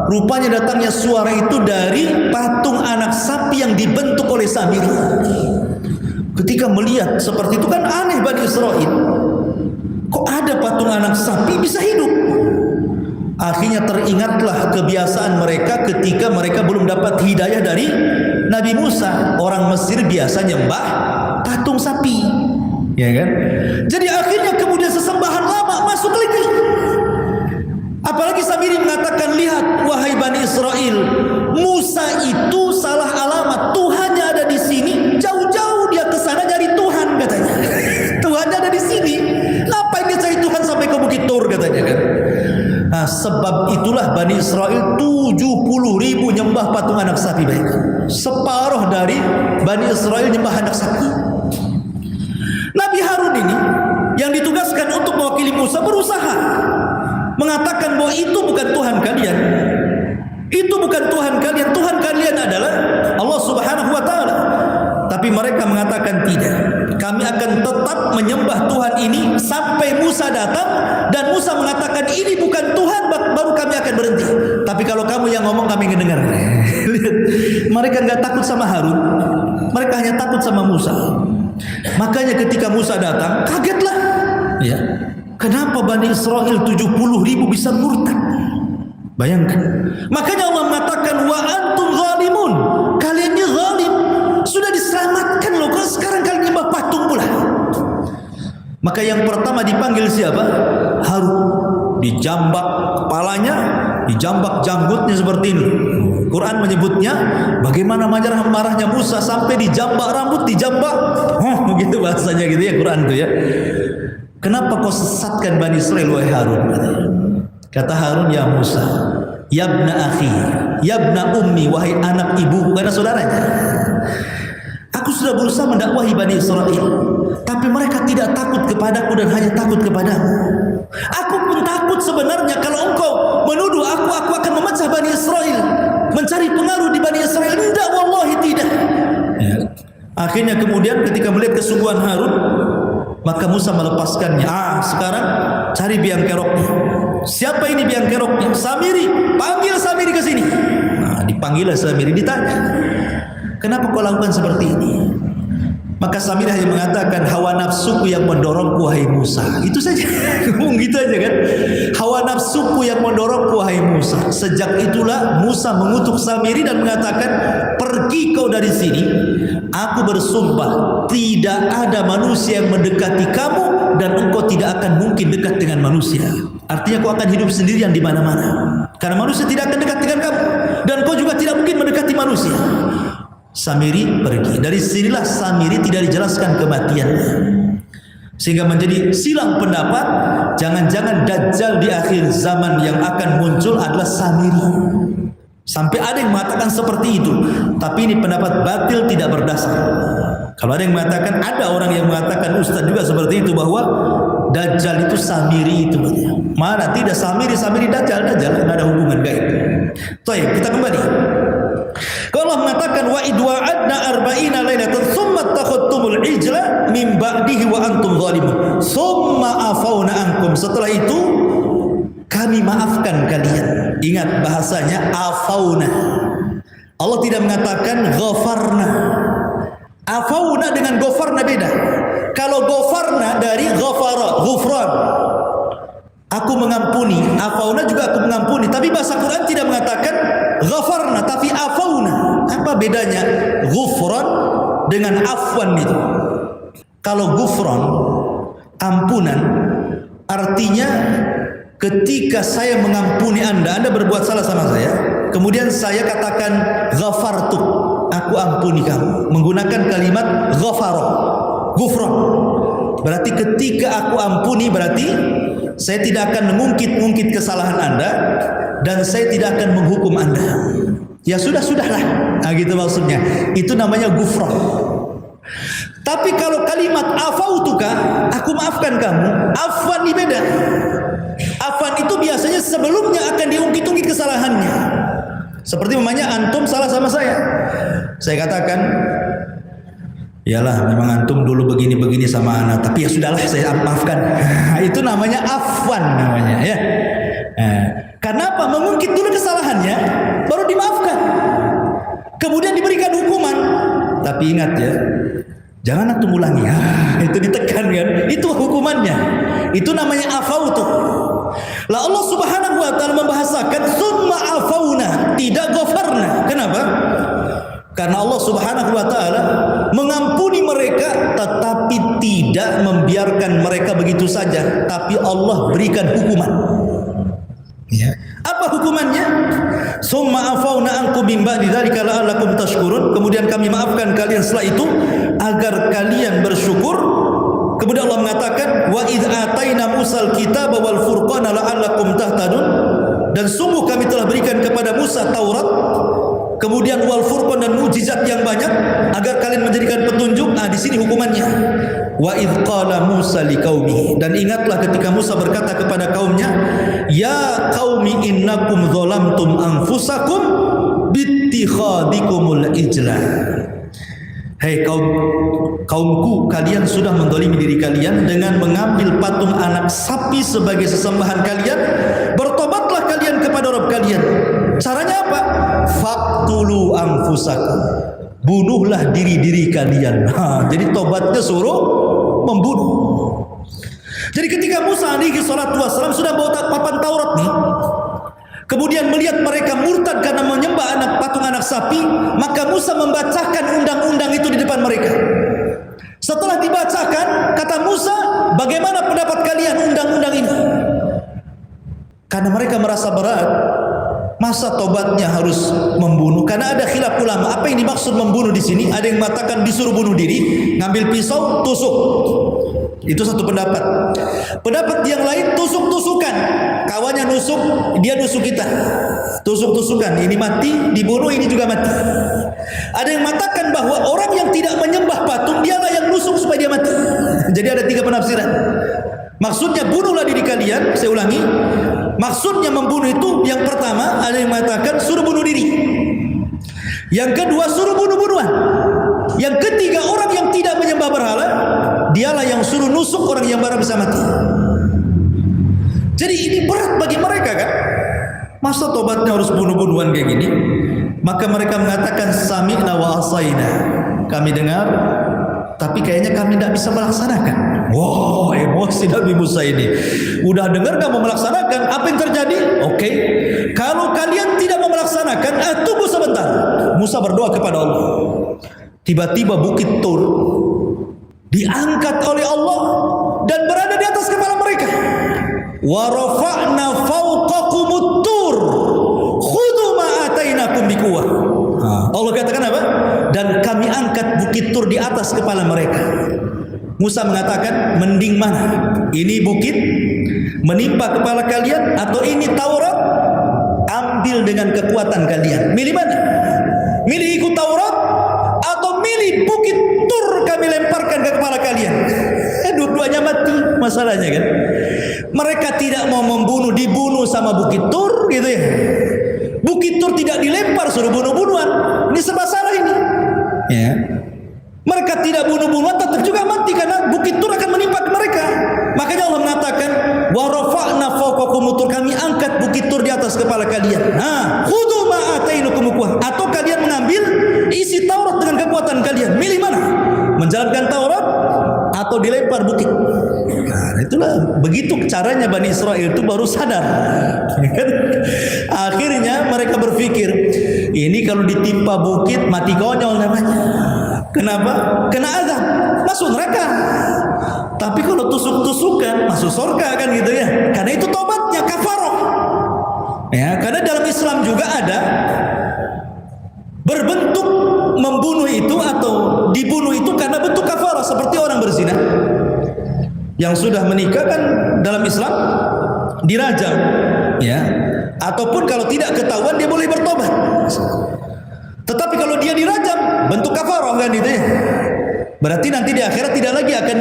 Rupanya datangnya suara itu dari patung anak sapi yang dibentuk oleh Samiri. Ketika melihat seperti itu kan aneh Bani Israil. Kok ada patung anak sapi bisa hidup? Akhirnya teringatlah kebiasaan mereka ketika mereka belum dapat hidayah dari Nabi Musa. Orang Mesir biasa nyembah patung sapi, ya kan? Jadi akhirnya kemudian sesembahan lama masuk lagi. Apalagi Samiri mengatakan, lihat wahai Bani Israil, Musa itu salah alamat. Tuhannya ada di sini, jauh-jauh dia ke sana cari Tuhan katanya. Tuhannya ada di sini. Ngapain dia cari Tuhan sampai ke Bukit Tur katanya kan? Nah, sebab itulah Bani Israil 70.000 nyembah patung anak sapi baik. Separuh dari Bani Israil nyembah anak sapi. Nabi Harun ini yang ditugaskan untuk mewakili Musa berusaha mengatakan bahwa itu bukan Tuhan kalian. Itu bukan Tuhan kalian. Tuhan kalian adalah Allah Subhanahu wa taala. Tapi mereka mengatakan tidak. Kami akan tetap menyembah Tuhan ini sampai Musa datang dan Musa mengatakan ini bukan Tuhan, baru kami akan berhenti. Tapi kalau kamu yang ngomong kami mendengar. Mereka enggak takut sama Harun. Mereka hanya takut sama Musa. Makanya ketika Musa datang, kagetlah. Ya. Kenapa Bani Israil 70.000 bisa murtad? Bayangkan. Makanya Allah mengatakan wa antum zalimun. Kalian ini zalim. Sudah diselamatkan loh. Kalau sekarang kalian nyembah patung pula. Maka yang pertama dipanggil siapa? Harun. Dijambak kepalanya, dijambak janggutnya seperti ini. Quran menyebutnya bagaimana marahnya Musa sampai dijambak rambut, dijambak. Begitu bahasanya gitu ya Quran itu ya. Kenapa kau sesatkan Bani Israil wahai Harun? Kata Harun, ya Musa, yabna akhi, yabna ummi, wahai anak ibu, bukan saudaranya. Aku sudah berusaha mendakwahi Bani Israil, tapi mereka tidak takut kepadaku dan hanya takut kepadamu. Aku pun takut sebenarnya kalau engkau menuduh aku akan memecah Bani Israil, mencari pengaruh di Bani Israil. Tidak, wallahi tidak. Ya. Akhirnya kemudian ketika melihat kesungguhan Harun, maka Musa melepaskannya. Sekarang cari biang keroknya. Siapa ini biang keroknya? Samiri. Panggil Samiri ke sini. Nah, dipanggillah Samiri, ditanya, kenapa kau lakukan seperti ini? Maka Samiri hanya mengatakan, hawa nafsuku yang mendorongku wahai Musa. Itu saja. Ngomong gitu aja kan. Hawa nafsuku yang mendorongku wahai Musa. Sejak itulah Musa mengutuk Samiri dan mengatakan, pergi kau dari sini. Aku bersumpah tidak ada manusia yang mendekati kamu dan engkau tidak akan mungkin dekat dengan manusia. Artinya kau akan hidup sendirian di mana-mana. Karena manusia tidak akan dekat dengan kamu dan kau juga tidak mungkin mendekati manusia. Samiri pergi. Dari sinilah Samiri tidak dijelaskan kematiannya. Sehingga menjadi silang pendapat, jangan-jangan Dajjal di akhir zaman yang akan muncul adalah Samiri. Sampai ada yang mengatakan seperti itu. Tapi ini pendapat batil, tidak berdasar. Kalau ada yang mengatakan, ada orang yang mengatakan, Ustaz juga seperti itu, bahwa Dajjal itu Samiri itu. Mana tidak Samiri Dajjal, tidak ada hubungan gaib. Baik, kita kembali. Kalau Allah mengatakan wa idwa'adna arba'ina lailatan thumma takhuttumul ijla min ba'dihi wa antum zalimun thumma afauna ankum. Setelah itu kami maafkan kalian. Ingat bahasanya afauna. Allah tidak mengatakan ghafarna. Afauna dengan ghafarna beda. Kalau ghafarna dari ghafara, ghufran. Aku mengampuni mengampuni. Afauna juga aku mengampuni. Tapi bahasa Quran tidak mengatakan ghafarna, tapi afauna. Apa bedanya ghufran dengan afwan itu? Kalau ghufran, ampunan, artinya ketika saya mengampuni Anda berbuat salah sama saya, kemudian saya katakan ghafartu, aku ampuni kamu, menggunakan kalimat ghafara, ghufran. Berarti ketika aku ampuni, berarti saya tidak akan mengungkit kesalahan Anda dan saya tidak akan menghukum Anda. Ya sudahlah. Nah, gitu maksudnya. Itu namanya ghufran. Tapi kalau kalimat afautuka, aku maafkan kamu, afwan ini beda. Afwan itu biasanya sebelumnya akan diungkit-ungkit kesalahannya. Seperti namanya antum salah sama saya. Saya katakan, iyalah memang antum dulu begini-begini sama anak, tapi ya sudahlah saya maafkan. Itu namanya afwan namanya, ya. Karena apa? Mengungkit dulu kesalahannya, baru dimaafkan. Kemudian diberikan hukuman. Tapi ingat ya, jangan antum ulangi. Itu ditekan kan? Itu hukumannya. Itu namanya afautu. Lah Allah Subhanahu wa taala membahasakan summa afauna, tidak ghafarna. Kenapa? Karena Allah Subhanahu wa taala mengampuni mereka tetapi tidak membiarkan mereka begitu saja, tapi Allah berikan hukuman. Ya. Apa hukumannya? Summa afauna ankum min ba'di dzalika la'allakum tashkurun. Kemudian kami maafkan kalian setelah itu agar kalian bersyukur. Kemudian Allah mengatakan wa idz ataina Musal kitaba wal furqana la'allakum tahtadun. Dan sungguh kami telah berikan kepada Musa Taurat, kemudian wal furqan dan mukjizat yang banyak agar kalian menjadikan petunjuk. Di sini hukumannya. Wa idz qala Musa liqaumihi, dan ingatlah ketika Musa berkata kepada kaumnya, ya qaumi innakum zalamtum anfusakum bittikhadikumul ijla. Hei kaumku, kalian sudah mendolimi diri kalian dengan mengambil patung anak sapi sebagai sesembahan kalian. Bertobatlah kalian kepada Rabb kalian. Caranya apa? Faqtulu anfusakum, bunuhlah diri-diri kalian. Jadi tobatnya suruh membunuh. Jadi ketika Musa alaihi salatu wassalam sudah bawa papan Taurat nih, kemudian melihat mereka murtad karena menyembah patung anak sapi, maka Musa membacakan undang-undang itu di depan mereka. Setelah dibacakan, kata Musa, bagaimana pendapat kalian undang-undang ini? Karena mereka merasa berat, masa tobatnya harus membunuh? Karena ada khilaf ulama, apa yang dimaksud membunuh di sini? Ada yang mengatakan disuruh bunuh diri, ngambil pisau, tusuk. Itu satu pendapat. Pendapat yang lain tusuk-tusukan. Kawannya nusuk, dia nusuk kita. Tusuk-tusukan, ini mati, dibunuh, ini juga mati. Ada yang mengatakan bahwa orang yang tidak menyembah patung, dialah yang nusuk supaya dia mati. Jadi ada 3 penafsiran. Maksudnya bunuhlah diri kalian. Saya ulangi, maksudnya membunuh itu, yang pertama ada yang mengatakan suruh bunuh diri, yang kedua suruh bunuh-bunuhan, yang ketiga orang yang tidak menyembah berhala, dialah yang suruh nusuk orang yang baru bisa mati. Jadi ini berat bagi mereka kan, masa tobatnya harus bunuh-bunuhan kayak gini. Maka mereka mengatakan sami'na wa asaina, kami dengar tapi kayaknya kami tidak bisa melaksanakan. Wow, emosi Nabi Musa ini. Udah dengar gak mau melaksanakan, apa yang terjadi? Oke, kalau kalian tidak mau melaksanakan, tunggu sebentar. Musa berdoa kepada Allah. Tiba-tiba bukit Tur diangkat oleh Allah dan berada di atas kepala mereka. Wa rafa'na fawqakumut tur khudhu ma atainakum biquwwah. Allah katakan apa? Dan kami angkat bukit Tur di atas kepala mereka. Musa mengatakan, mending mana? Ini bukit menimpa kepala kalian atau ini Taurat? Ambil dengan kekuatan kalian. Milih mana? Milih ikut Taurat atau milih bukit Tur kami lemparkan ke kepala kalian? Dua-duanya mati masalahnya kan. Mereka tidak mau membunuh, dibunuh sama bukit Tur gitu ya. Bukit Tur tidak dilempar, suruh bunuh-bunuhan. Ini serba salah ini. Ya. Mereka tidak bunuh-bunuhan, tetap juga mati karena bukit Tur akan menimpa mereka. Makanya Allah mengatakan, wa rafa'na fawqakumut tur, kami angkat bukit Tur di atas kepala kalian. Khudhu ma atainukum biquwwah, atau kalian mengambil isi Taurat dengan kekuatan kalian. Milih mana? Menjalankan Taurat atau dilempar bukit? Nah, itu Itulah begitu caranya Bani Israel itu baru sadar. Akhirnya mereka berpikir, ini kalau ditimpa bukit mati konyol namanya. Kenapa? Kena azab, masuk neraka. Tapi kalau tusuk-tusukan masuk surga kan gitu ya. Karena itu tobatnya kafarah. Ya, karena dalam Islam juga ada berbentuk membunuh itu atau dibunuh itu karena bentuk kafarah, seperti orang berzina. Yang sudah menikah kan dalam Islam dirajam, ya. Ataupun kalau tidak ketahuan dia boleh bertobat. Tetapi kalau dia dirajam bentuk kafarah kan gitu ya. Berarti nanti di akhirat tidak lagi akan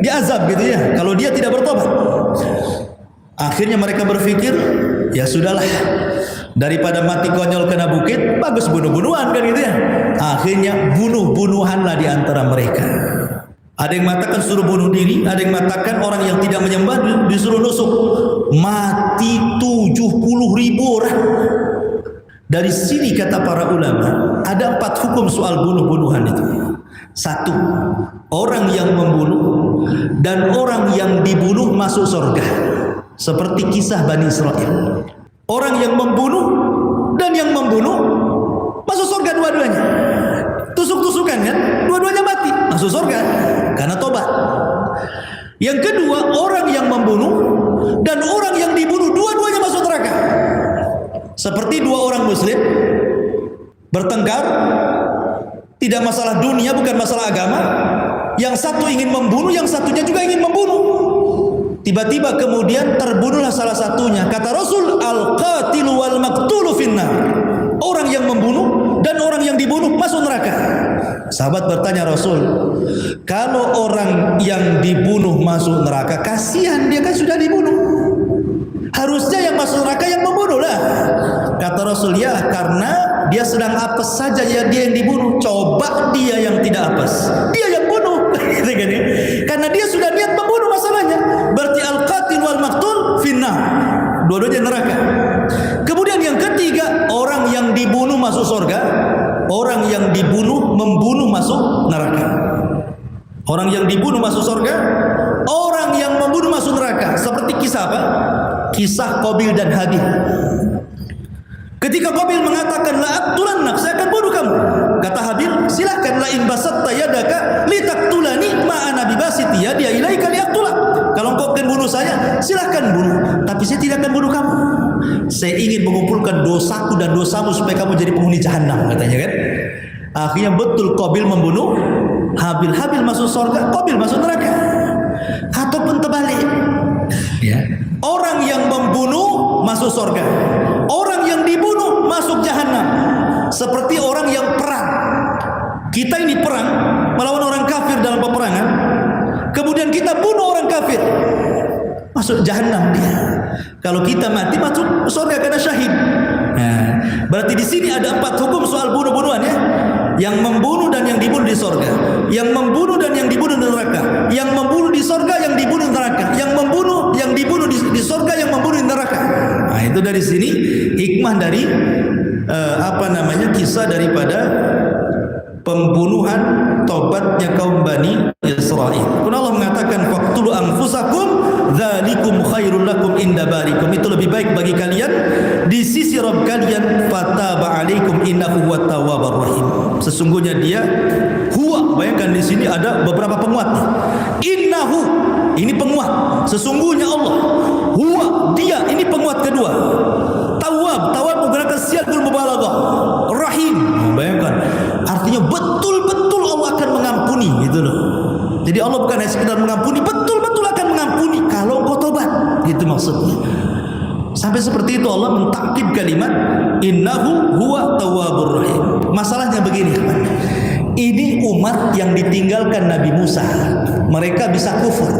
diazab gitu ya kalau dia tidak bertobat. Akhirnya mereka berpikir, ya sudahlah, daripada mati konyol kena bukit, bagus bunuh-bunuhan kan gitu ya. Akhirnya bunuh-bunuhanlah di antara mereka. Ada yang mengatakan suruh bunuh diri, ada yang mengatakan orang yang tidak menyembah disuruh nusuk. Mati 70.000 orang. Dari sini kata para ulama, ada 4 hukum soal bunuh-bunuhan itu. 1, orang yang membunuh dan orang yang dibunuh masuk surga. Seperti kisah Bani Israel. Orang yang membunuh dan yang membunuh masuk surga dua-duanya. Tusuk-tusukan kan, dua-duanya mati, masuk surga karena tobat. Yang kedua, orang yang membunuh dan orang yang dibunuh dua-duanya masuk neraka. Seperti 2 orang muslim bertengkar, tidak masalah dunia, bukan masalah agama. Yang satu ingin membunuh, yang satunya juga ingin membunuh. Tiba-tiba kemudian terbunuhlah salah satunya. Kata Rasul, al-qatilu wal maqtulu finnar. Orang yang membunuh dan orang yang dibunuh masuk neraka. Sahabat bertanya Rasul, kalau orang yang dibunuh masuk neraka, kasihan dia kan sudah dibunuh. Harusnya yang masuk neraka yang membunuh lah. Kata Rasul, ya karena dia sedang apes saja ya dia yang dibunuh. Coba dia yang tidak apes, dia yang bunuh. Karena dia sudah niat membunuh masalahnya. Berarti al-qatil wal maqtul finnar. Dua-duanya neraka. Kemudian yang ketiga, orang yang dibunuh masuk surga, orang yang dibunuh membunuh masuk neraka. Orang yang dibunuh masuk surga, orang yang membunuh masuk neraka. Seperti kisah apa? Kisah Qabil dan Habil. Ketika Qabil mengatakan la aqtulannak, saya akan bunuh kamu. Kata Habil, silakan, la in basatta yadaka litaktulani ma ana bibasiti yadi ilaika liaqtulak. Kalau engkau akan bunuh saya, silakan bunuh, tapi saya tidak akan bunuh kamu. Saya ingin mengumpulkan dosaku dan dosamu supaya kamu jadi penghuni jahanam, katanya kan. Akhirnya betul Qabil membunuh Habil. Habil masuk surga, Qabil masuk neraka. Ataupun terbalik. Ya. Orang yang membunuh masuk surga, orang yang dibunuh masuk jahanam. Seperti orang yang perang. Kita ini perang melawan orang kafir dalam peperangan, kemudian kita bunuh orang kafir, masuk jahanam dia. Kalau kita mati masuk surga karena syahid. Nah, berarti di sini ada 4 hukum soal bunuh-bunuhan ya. Yang membunuh dan yang dibunuh di surga, yang membunuh dan yang dibunuh di neraka, yang membunuh di surga, yang dibunuh di neraka, yang membunuh, yang dibunuh di surga, yang membunuh di neraka. Nah, itu dari sini hikmah dari kisah daripada pembunuhan tobatnya kaum Bani Israel. Pun Allah mengatakan faqtulu anfusakum dzalikum khairul lakum inda barikum. Itu lebih baik bagi kalian di sisi Rabb kalian. Fataba alaikum innahu huwat tawwabur rahim. Sesungguhnya dia huwa, bayangkan di sini ada beberapa penguat. Innahu, ini penguat. Sesungguhnya Allah. Huwa, dia, ini penguat kedua. Tawwab, tawwab menggunakan siagul mubalaghah. Rahim, bayangkan. Artinya betul-betul Allah akan mengampuni gitu loh. Jadi Allah bukan hanya sekedar mengampuni, betul-betul akan mengampuni kalau kau tobat, gitu maksudnya. Sampai seperti itu Allah mentakib kalimat innahu huwa tawwabur rahim. Masalahnya begini, ini umat yang ditinggalkan Nabi Musa, mereka bisa kufur.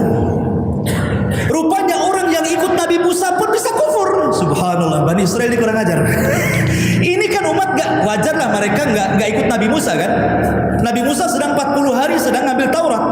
Rupanya orang yang ikut Nabi Musa pun bisa kufur. Subhanallah, Bani Israel ini kurang ajar. Ini kan umat wajar lah mereka nggak ikut Nabi Musa kan. Nabi Musa sedang 40 hari sedang ngambil Taurat.